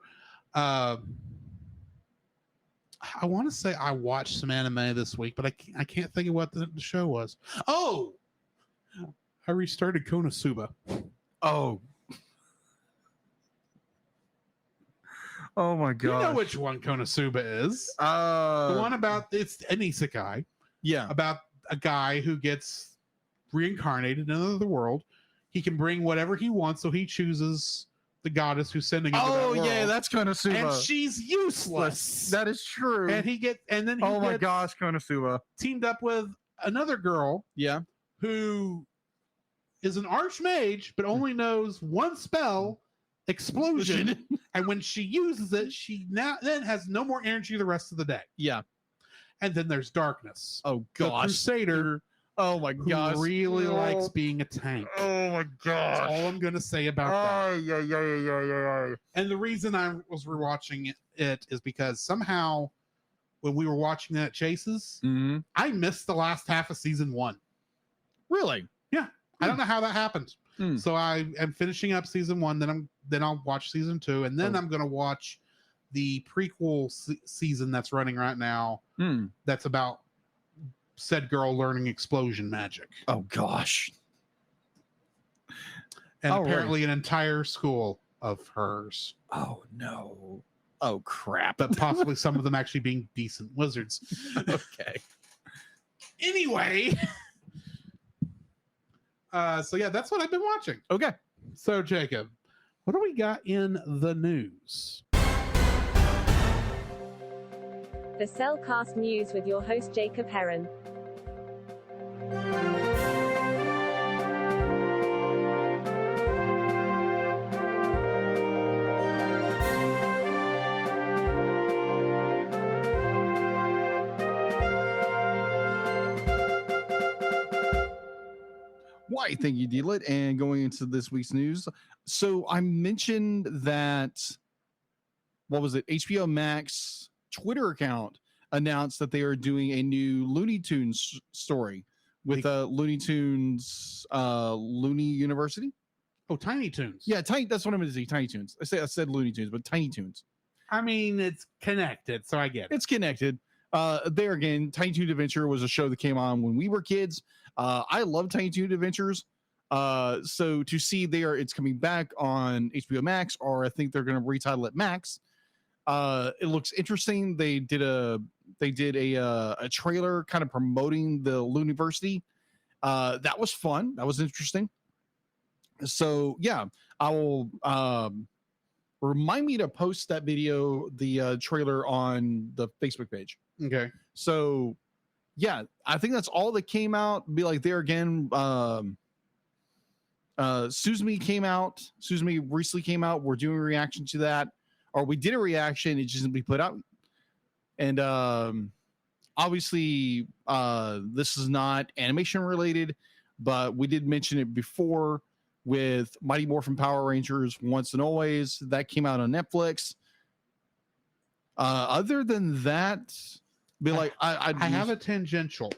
I want to say I watched some anime this week, but I can't think of what the show was. Oh, I restarted Konosuba. Oh my god! You know which one Konosuba is? The one about it's an isekai. Yeah, about a guy who gets reincarnated in another world. He can bring whatever he wants, so he chooses the goddess who's sending him. Oh to that yeah, that's Konosuba, and she's useless. That is true. And then he oh my gosh, Konosuba teamed up with another girl. Yeah, who is an archmage, but only knows one spell, explosion. And when she uses it, she then has no more energy the rest of the day. Yeah. And then there's darkness. Oh gosh, the Crusader. Oh my gosh, who really likes being a tank. Oh my gosh, that's all I'm gonna say about that. Yeah. And the reason I was rewatching it is because somehow when we were watching that Chases, I missed the last half of season 1. Really? Yeah. I don't know how that happened. So I am finishing up season 1, then I'll watch season 2, and then I'm gonna watch the prequel season that's running right now. That's about said girl learning explosion magic. Oh gosh. And apparently an entire school of hers. Oh no. Oh crap. But possibly some of them actually being decent wizards. Okay. Anyway. So yeah, that's what I've been watching. Okay. So Jacob, what do we got in the news? The Cellcast News with your host Jacob Heron. Why, thank you, D-Lit. And going into this week's news. So I mentioned that, what was it? HBO Max Twitter account announced that they are doing a new Looney Tunes story with Looney Tunes Looney University. Oh, Tiny Toons. Yeah, that's what I'm going to say. Tiny Toons. I said Looney Tunes, but Tiny Toons. I mean, it's connected, so I get it. It's connected. There again, Tiny Toon Adventure was a show that came on when we were kids. I love Tiny Toon Adventures. So to see it's coming back on HBO Max, or I think they're going to retitle it Max. It looks interesting. They did a trailer kind of promoting the Looniversity. That was fun. That was interesting. So yeah, I will remind me to post that video, the trailer on the Facebook page. Okay. So yeah, I think that's all that came out. Be like there again. Suzumi came out. Suzumi recently came out. We're doing a reaction to that. Or we did a reaction, it just didn't be put out. And obviously, this is not animation related, but we did mention it before with Mighty Morphin Power Rangers Once and Always. That came out on Netflix. Other than that, I have a tangential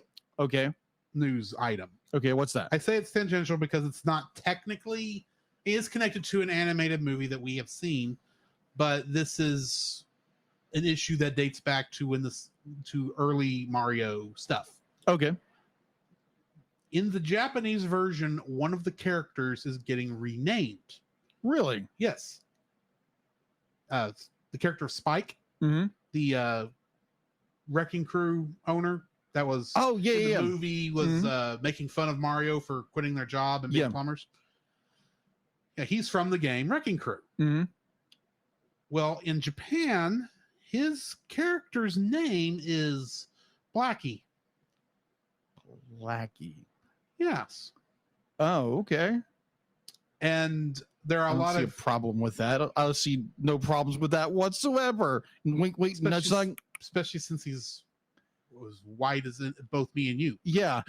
news item. Okay, what's that? I say it's tangential because it's not technically, it is connected to an animated movie that we have seen. But this is an issue that dates back to to early Mario stuff. Okay. In the Japanese version, one of the characters is getting renamed. Really? Yes. The character of Spike, the Wrecking Crew owner that was in the movie was making fun of Mario for quitting their job and being plumbers. Yeah, he's from the game Wrecking Crew. Well, in Japan, his character's name is Blackie. Yes. Oh, okay. And there are a lot of problem with that. I see no problems with that whatsoever. Wink, wink, nudge, nudge. Especially since he's as white as both me and you. Yeah.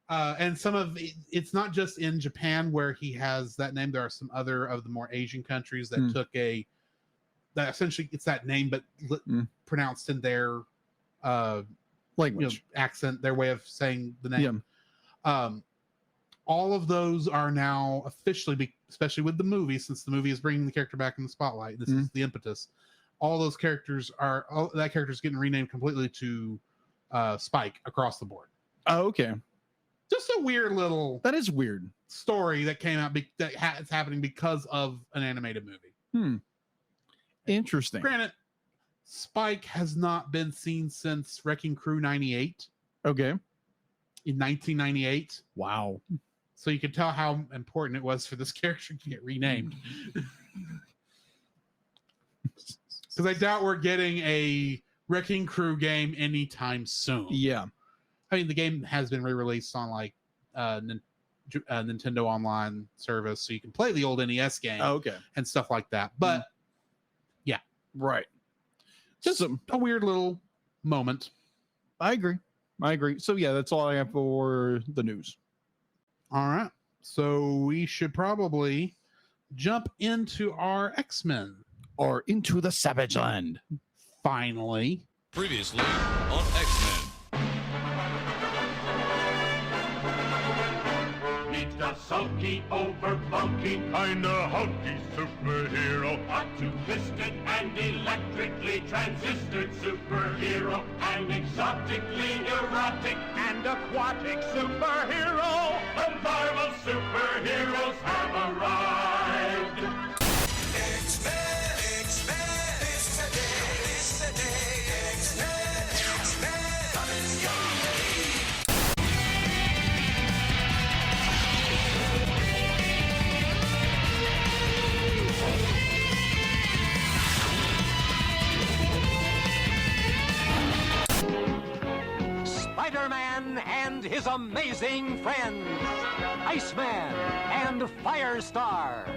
And some of it's not just in Japan where he has that name. There are some other of the more Asian countries that took that essentially it's that name, but pronounced in their language, accent, their way of saying the name. All of those are now officially, especially with the movie, since the movie is bringing the character back in the spotlight. This is the impetus. All those characters that character's getting renamed completely to Spike across the board. Oh, okay. Just a weird little that is weird story that came out it's happening because of an animated movie. Interesting. Granted, Spike has not been seen since Wrecking Crew 98. Okay. In 1998. Wow. So you can tell how important it was for this character to get renamed. Because I doubt we're getting a Wrecking Crew game anytime soon. Yeah. I mean, the game has been re-released on like Nintendo Online service, so you can play the old NES game and stuff like that. But yeah. Right. Just a weird little moment. I agree. So yeah, that's all I have for the news. All right. So we should probably jump into our X-Men. Or into the Savage Land. Finally. Previously on X-Men. Meet the sulky, over-bulky, kinda hulky superhero. A two-fisted and electrically transistored superhero. An exotically erotic and aquatic superhero. The Marvel superheroes have arrived. Spider-Man and his amazing friends, Iceman and Firestar.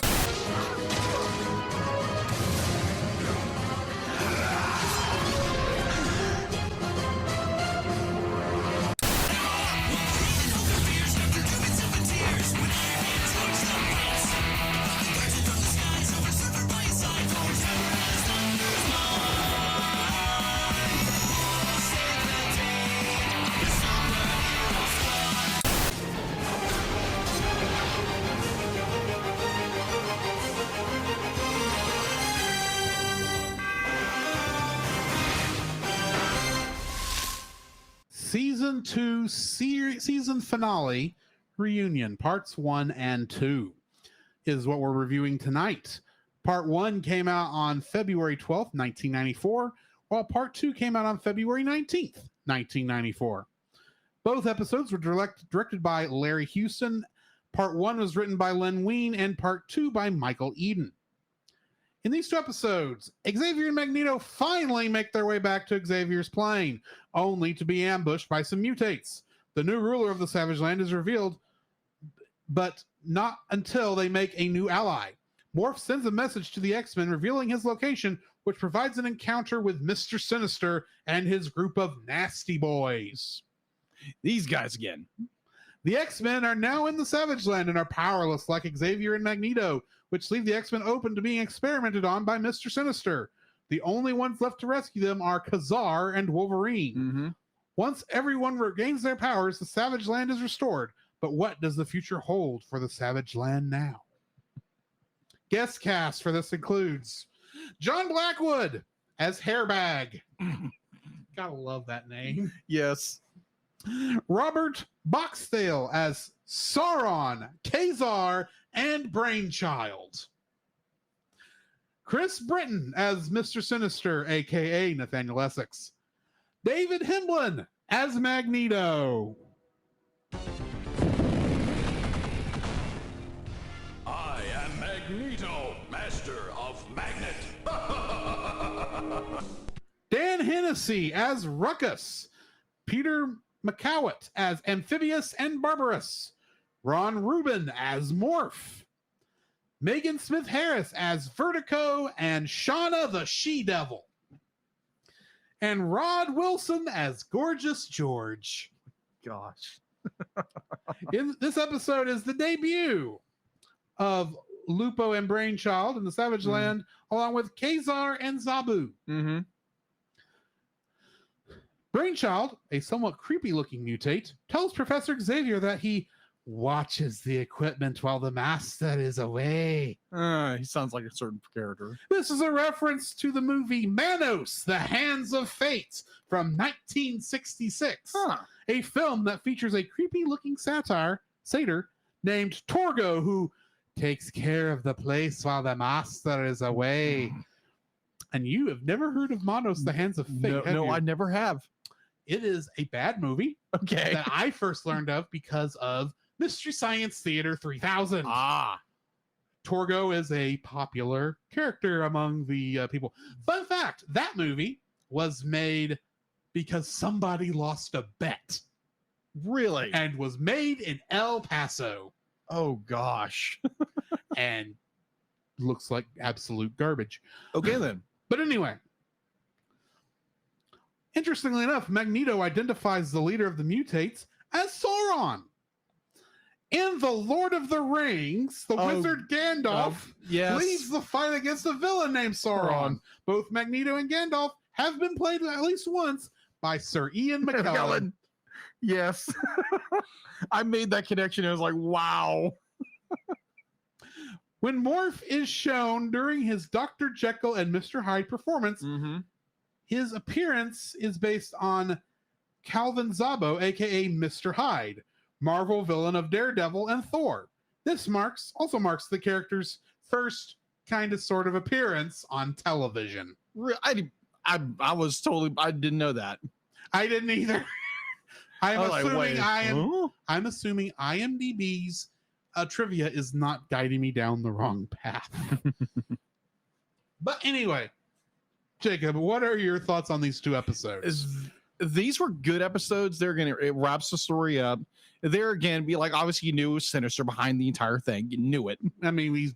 Season 2 season finale reunion parts 1 and 2 is what we're reviewing tonight. Part 1 came out on February 12th, 1994, while part 2 came out on February 19th, 1994. Both episodes were directed by Larry Houston. Part 1 was written by Len Wein and part 2 by Michael Eden. In these two episodes, Xavier and Magneto finally make their way back to Xavier's plane, only to be ambushed by some mutates. The new ruler of the Savage Land is revealed, but not until they make a new ally. Morph sends a message to the X-Men revealing his location, which provides an encounter with Mr. Sinister and his group of nasty boys. These guys again. The X-Men are now in the Savage Land and are powerless like Xavier and Magneto, which leave the X-Men open to being experimented on by Mr. Sinister. The only ones left to rescue them are Kazar and Wolverine. Once everyone regains their powers, the Savage Land is restored. But what does the future hold for the Savage Land now? Guest cast for this includes John Blackwood as Hairbag. Gotta love that name. Yes. Robert Boxdale as Sauron, Khazar, and Brainchild. Chris Britton as Mr. Sinister, a.k.a. Nathaniel Essex. David Himblin as Magneto. I am Magneto, master of magnet. Dan Hennessy as Ruckus. Peter McCowett as Amphibious and Barbarous. Ron Rubin as Morph. Megan Smith Harris as Vertigo and Shauna the She-Devil. And Rod Wilson as Gorgeous George. Gosh. In this episode is the debut of Lupo and Brainchild in the Savage Land, along with Khazar and Zabu. Mm-hmm. Brainchild, a somewhat creepy-looking mutate, tells Professor Xavier that he watches the equipment while the master is away. He sounds like a certain character. This is a reference to the movie Manos, The Hands of Fate from 1966, a film that features a creepy-looking satyr named Torgo who takes care of the place while the master is away. And you have never heard of Manos, The Hands of Fate? No, I never have. It is a bad movie. Okay. That I first learned of because of Mystery Science Theater 3000. Torgo is a popular character among the people. Fun fact, that movie was made because somebody lost a bet. Really? And was made in El Paso. Oh, gosh. And looks like absolute garbage. Okay, then. But anyway. Interestingly enough, Magneto identifies the leader of the mutates as Sauron. In The Lord of the Rings, the wizard Gandalf leads the fight against a villain named Sauron. Both Magneto and Gandalf have been played at least once by Sir Ian McKellen. Yes. I made that connection. I was like, wow. When Morph is shown during his Dr. Jekyll and Mr. Hyde performance, his appearance is based on Calvin Zabo, aka Mr. Hyde, Marvel villain of Daredevil and Thor. This also marks the character's first kind of sort of appearance on television. I didn't know that. I didn't either. I'm assuming IMDb's trivia is not guiding me down the wrong path. But anyway, Jacob, what are your thoughts on these two episodes? These were good episodes. It wraps the story up. There again, be like, obviously you knew it was Sinister behind the entire thing. You knew it. I mean,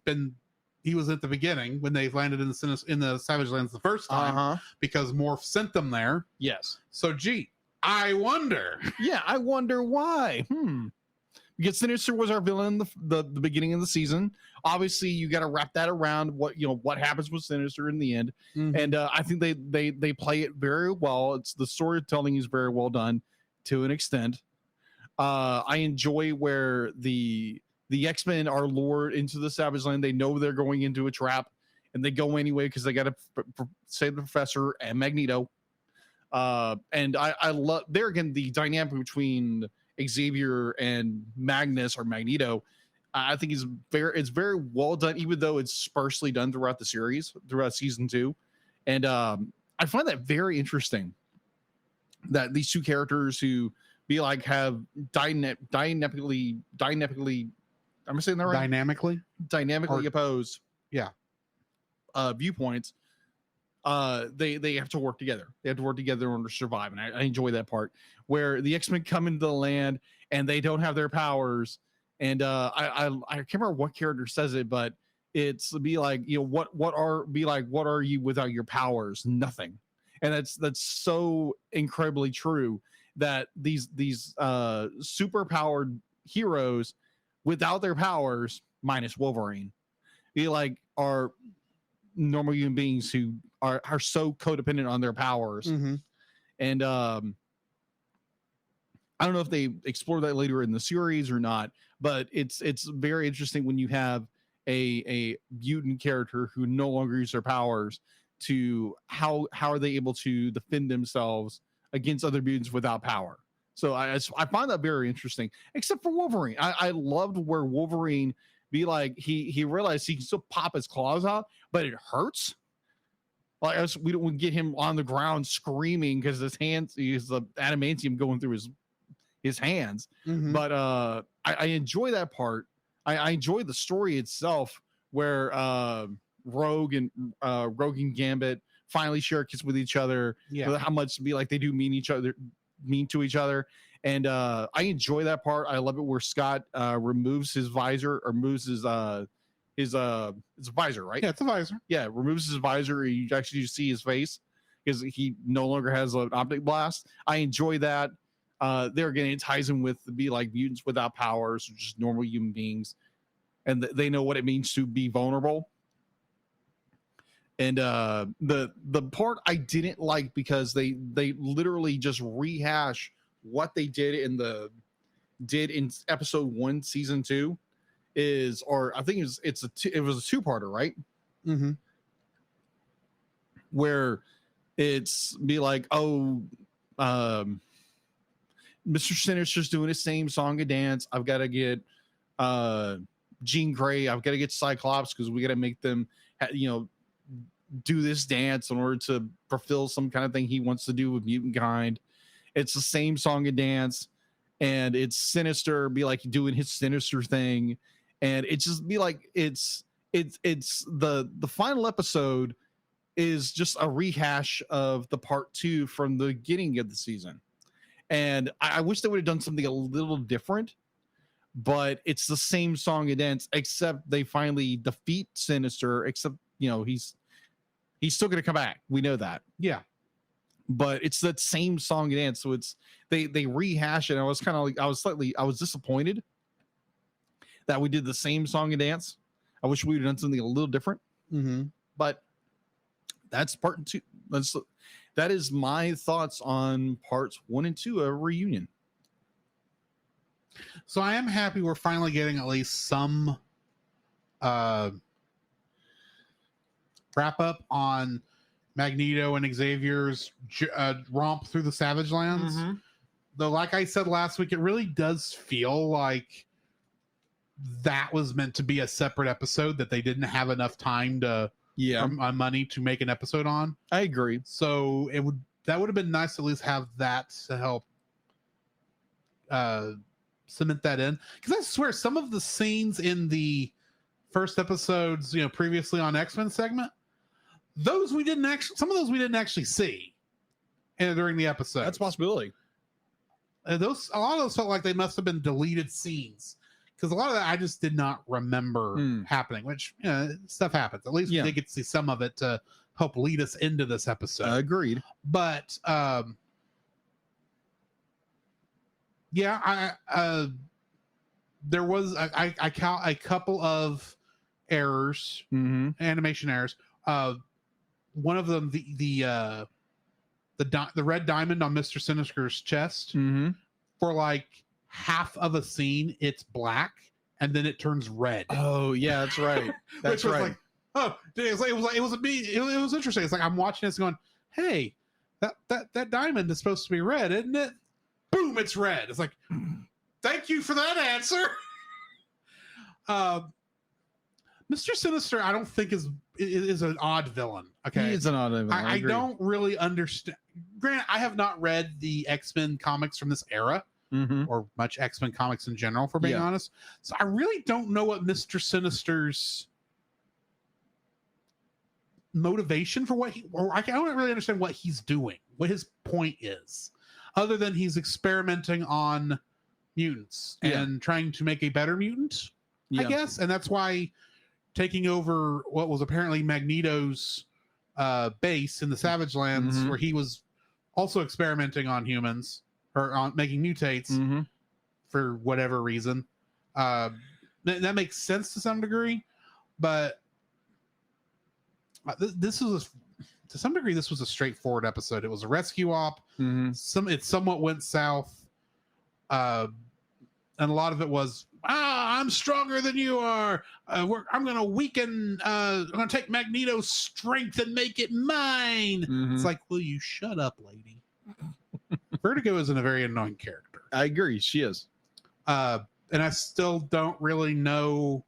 he was at the beginning when they landed in the Savage Lands the first time because Morph sent them there. Yes. So, I wonder. Yeah, I wonder why. Because Sinister was our villain in the beginning of the season. Obviously, you got to wrap that around what happens with Sinister in the end. And I think they play it very well. The storytelling is very well done to an extent. I enjoy where the X-Men are lured into the Savage Land. They know they're going into a trap, and they go anyway because they got to save the Professor and Magneto. And I love there again the dynamic between Xavier and Magnus or Magneto. I think it's very well done, even though it's sparsely done throughout the series, throughout season 2. And I find that very interesting that these two characters who have dynamically, I'm saying that right? Dynamically opposed. Yeah. Viewpoints. They have to work together. They have to work together in order to survive. And I enjoy that part where the X-Men come into the land and they don't have their powers. And I can't remember what character says it, but it's what are you without your powers? Nothing. And that's so incredibly true that these super powered heroes without their powers, minus Wolverine, are normal human beings who are so codependent on their powers. And I don't know if they explore that later in the series or not, but it's very interesting when you have a mutant character who no longer uses their powers to how are they able to defend themselves against other mutants without power. So I find that very interesting, except for Wolverine. I loved where Wolverine be like, he realized he can still pop his claws out, but it hurts. Like we don't get him on the ground screaming because his hands, he's the adamantium going through his hands. Mm-hmm. But I enjoy that part. I enjoy the story itself where Rogue and Gambit finally share a kiss with each other. Yeah. How much be like they do mean to each other. And I enjoy that part. I love it where Scott removes his visor or moves his it's a visor, right? Yeah, it's a visor. Yeah, removes his visor. You actually see his face because he no longer has an optic blast. I enjoy that. There again, it ties in with be like mutants without powers, just normal human beings, and they know what it means to be vulnerable. And the part I didn't like because they literally just rehash what they did in episode 1, season 2. Or I think it was a two-parter, right? Mm-hmm. Where it's be like, Mr. Sinister's doing his same song and dance. I've got to get Jean Grey. I've got to get Cyclops because we got to make them, do this dance in order to fulfill some kind of thing he wants to do with mutant kind. It's the same song and dance, and it's Sinister be like doing his Sinister thing. And it just be like it's the final episode is just a rehash of the part 2 from the beginning of the season. And I wish they would have done something a little different, but it's the same song and dance, except they finally defeat Sinister, except, he's still going to come back. We know that. Yeah. But it's that same song and dance. So it's, they rehash it. I was kind of like, I was disappointed that we did the same song and dance. I wish we would have done something a little different. Mm-hmm. But that's part 2. That is my thoughts on parts 1 and 2 of Reunion. So I am happy we're finally getting at least some wrap up on Magneto and Xavier's romp through the Savage Lands. Mm-hmm. Though, like I said last week, it really does feel like that was meant to be a separate episode that they didn't have enough time to money to make an episode on. I agree. So that would have been nice to at least have that to help cement that in, because I swear some of the scenes in the first episodes, previously on X-Men segment, some of those we didn't actually see during the episode. That's a possibility. A lot of those felt like they must have been deleted scenes, because a lot of that I just did not remember happening, which stuff happens. At least we did get to see some of it to help lead us into this episode. Agreed. But there was I count a couple of errors, animation errors. One of them, the red diamond on Mr. Sinister's chest, for like half of a scene, it's black and then it turns red. Oh yeah, that's right. That's Which was right. like, oh, it was interesting. It's like I'm watching this going, hey, that diamond is supposed to be red, isn't it? Boom, it's red. It's like, thank you for that answer. Mr. Sinister, I don't think is an odd villain. Okay, he is an odd villain. I don't really understand. Granted, I have not read the X-Men comics from this era, or much X-Men comics in general, for being honest. So I really don't know what Mr. Sinister's motivation for I don't really understand what he's doing, what his point is, other than he's experimenting on mutants and trying to make a better mutant, I guess. And that's why taking over what was apparently Magneto's base in the Savage Lands, where he was also experimenting on humans or on making mutates for whatever reason. That makes sense to some degree, but this was to some degree this was a straightforward episode. It was a rescue op. It somewhat went south, and a lot of it was, I'm stronger than you are. I'm going to weaken. I'm going to take Magneto's strength and make it mine. It's like, will you shut up, lady? Vertigo isn't a very annoying character. I agree. She is. And I still don't really know.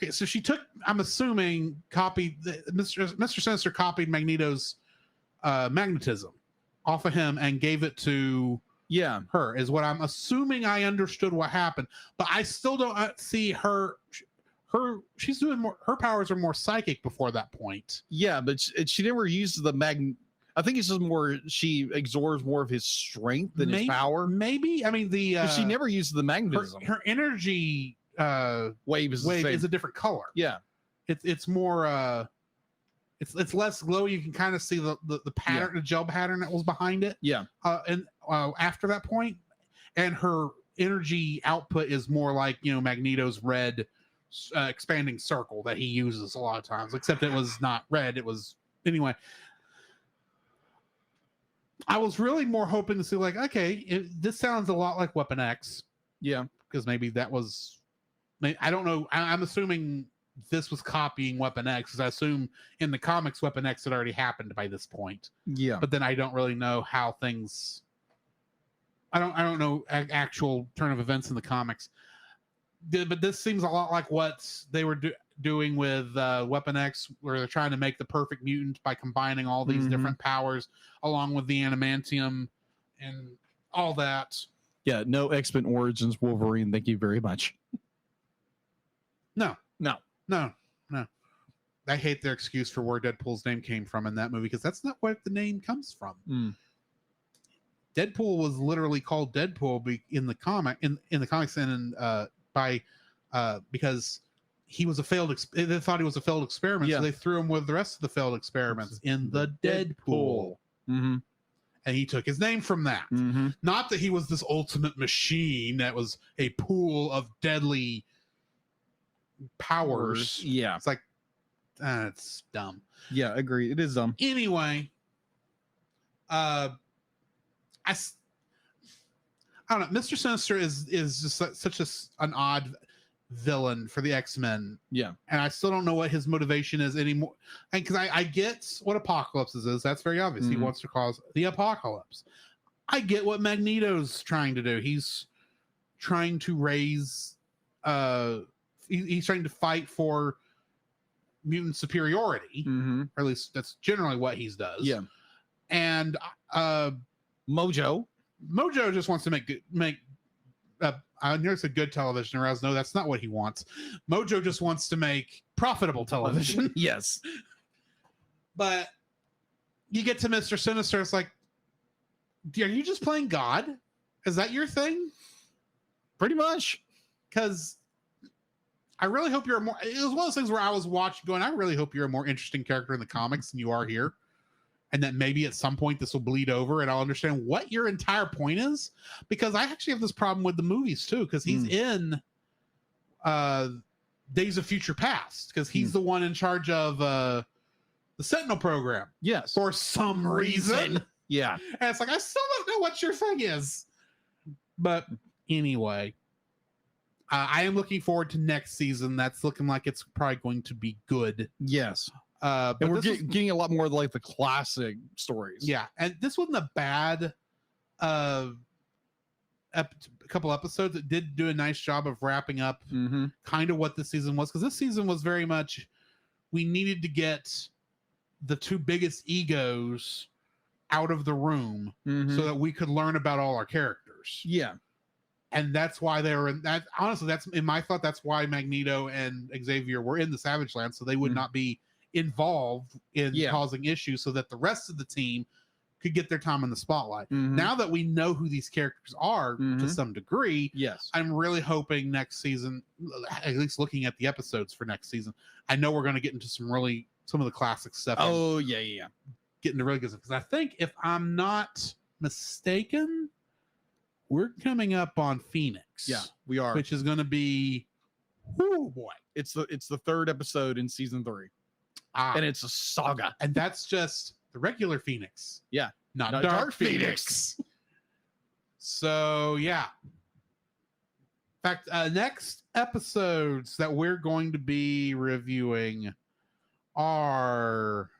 Okay, so she took, I'm assuming, Mr. Sinister copied Magneto's magnetism off of him and gave it to her, is what I'm assuming. I understood what happened, but I still don't see her. She's doing more. Her powers are more psychic before that point. Yeah, but she never uses the I think it's just more she absorbs more of his strength than his power. Maybe. I mean, she never uses the magnetism. Her energy wave is a different color. Yeah, it's more. It's less glow. You can kind of see the pattern, the gel pattern that was behind it. Yeah. And after that point, and her energy output is more like Magneto's red expanding circle that he uses a lot of times. Except it was not red. It was anyway. I was really more hoping to see this sounds a lot like Weapon X. Yeah, because maybe that was. I don't know. I'm assuming this was copying Weapon X, because I assume in the comics Weapon X had already happened by this point. Yeah, but then I don't really know how things. I don't know actual turn of events in the comics. But this seems a lot like what they were doing with Weapon X, where they're trying to make the perfect mutant by combining all these different powers along with the adamantium and all that. Yeah, no X-Men Origins Wolverine. Thank you very much. No. I hate their excuse for where Deadpool's name came from in that movie, because that's not where the name comes from. Deadpool was literally called Deadpool in the comics and because he was a failed. They thought he was a failed experiment, so they threw him with the rest of the failed experiments in the Deadpool. And he took his name from that. Not that he was this ultimate machine that was a pool of deadly powers. Yeah, it's like it's dumb. Yeah, agree. It is dumb. Anyway, I don't know. Mr. Sinister is just such an odd villain for the X-Men. Yeah, and I still don't know what his motivation is anymore. And because I get what Apocalypse is. That's very obvious. He wants to cause the apocalypse. I get what Magneto's trying to do. He's trying to raise. He's trying to fight for mutant superiority, or at least that's generally what he does. Yeah, and Mojo just wants to make. I never said good television, or else no, that's not what he wants. Mojo just wants to make profitable television. Yes, but you get to Mr. Sinister, it's like, are you just playing God? Is that your thing? Pretty much, because. I really hope you're it was one of those things where I was watching going, I really hope you're a more interesting character in the comics than you are here. And that maybe at some point this will bleed over and I'll understand what your entire point is. Because I actually have this problem with the movies too, because he's in Days of Future Past, because he's the one in charge of the Sentinel program. Yes. For some reason. Yeah. And it's like, I still don't know what your thing is. But anyway. I am looking forward to next season. That's looking like it's probably going to be good. Yes. But and we're getting a lot more like the classic stories. Yeah. And this wasn't a bad couple episodes. It did do a nice job of wrapping up kind of what this season was. Because this season was very much, we needed to get the two biggest egos out of the room so that we could learn about all our characters. Yeah. And that's why they were in that. Honestly, that's in my thought. That's why Magneto and Xavier were in the Savage Land, so they would not be involved in causing issues, so that the rest of the team could get their time in the spotlight. Now that we know who these characters are to some degree, yes, I'm really hoping next season, at least looking at the episodes for next season, I know we're going to get into some of the classic stuff. Oh yeah. Get into really good stuff, because I think, if I'm not mistaken, we're coming up on Phoenix. Yeah, we are. Which is going to be, oh boy, it's the third episode in season 3, and it's a saga. And that's just the regular Phoenix. Yeah, not Dark Phoenix. So yeah. In fact, next episodes that we're going to be reviewing are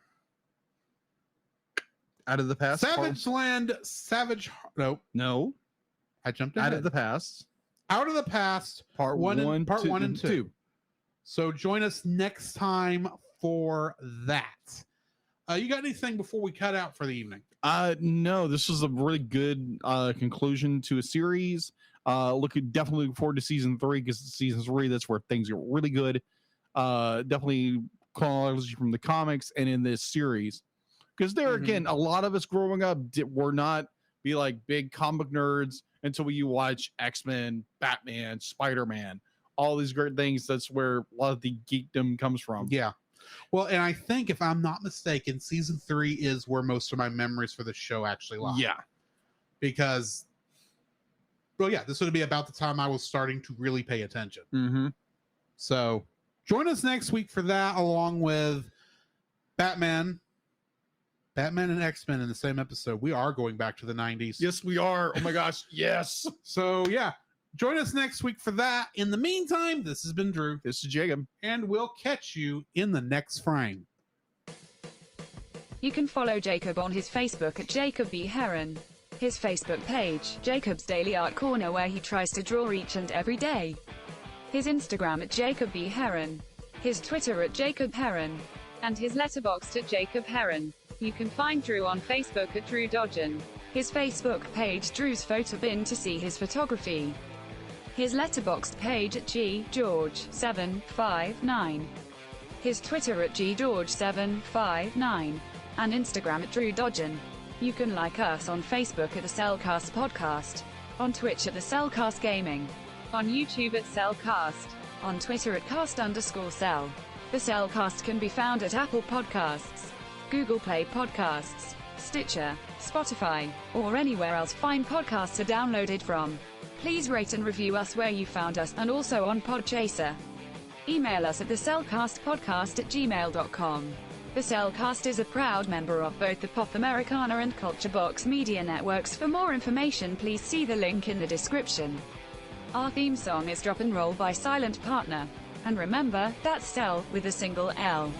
Out of the Past. Savage Land. No. I jumped ahead. Out of the Past. Out of the Past, part one and two. So join us next time for that. You got anything before we cut out for the evening? No, this was a really good conclusion to a series. Definitely look forward to season 3, because season 3, that's where things get really good. Definitely chronology from the comics and in this series, because there again, a lot of us growing up were not be like big comic nerds until you watch X-Men, Batman, Spider-Man, all these great things. That's where a lot of the geekdom comes from. Yeah. Well, and I think, if I'm not mistaken, season 3 is where most of my memories for the show actually lie. Yeah. Because, well, yeah, this would be about the time I was starting to really pay attention. Mm-hmm. So join us next week for that, along with Batman and X-Men in the same episode. We are going back to the 90s. Yes, we are. Oh my gosh. Yes. So, yeah. Join us next week for that. In the meantime, this has been Drew. This is Jacob. And we'll catch you in the next frame. You can follow Jacob on his Facebook at Jacob B. Heron. His Facebook page, Jacob's Daily Art Corner, where he tries to draw each and every day. His Instagram at Jacob B. Heron. His Twitter at Jacob Heron. And his Letterboxd at Jacob Heron. You can find Drew on Facebook at Drew Dodgen. His Facebook page, Drew's Photo Bin, to see his photography. His Letterboxd page at ggeorge759. His Twitter at ggeorge759. And Instagram at Drew Dodgen. You can like us on Facebook at the Cellcast Podcast. On Twitch at the Cellcast Gaming. On YouTube at Cellcast. On Twitter at cast_cell. The Cellcast can be found at Apple Podcasts, Google Play Podcasts, Stitcher, Spotify, or anywhere else fine podcasts are downloaded from. Please rate and review us where you found us, and also on Podchaser. Email us at thecellcastpodcast@gmail.com. The Cellcast is a proud member of both the Pop Americana and Culture Box media networks. For more information, please see the link in the description. Our theme song is Drop and Roll by Silent Partner. And remember, that's Cell with a single L.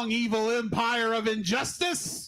Evil empire of injustice.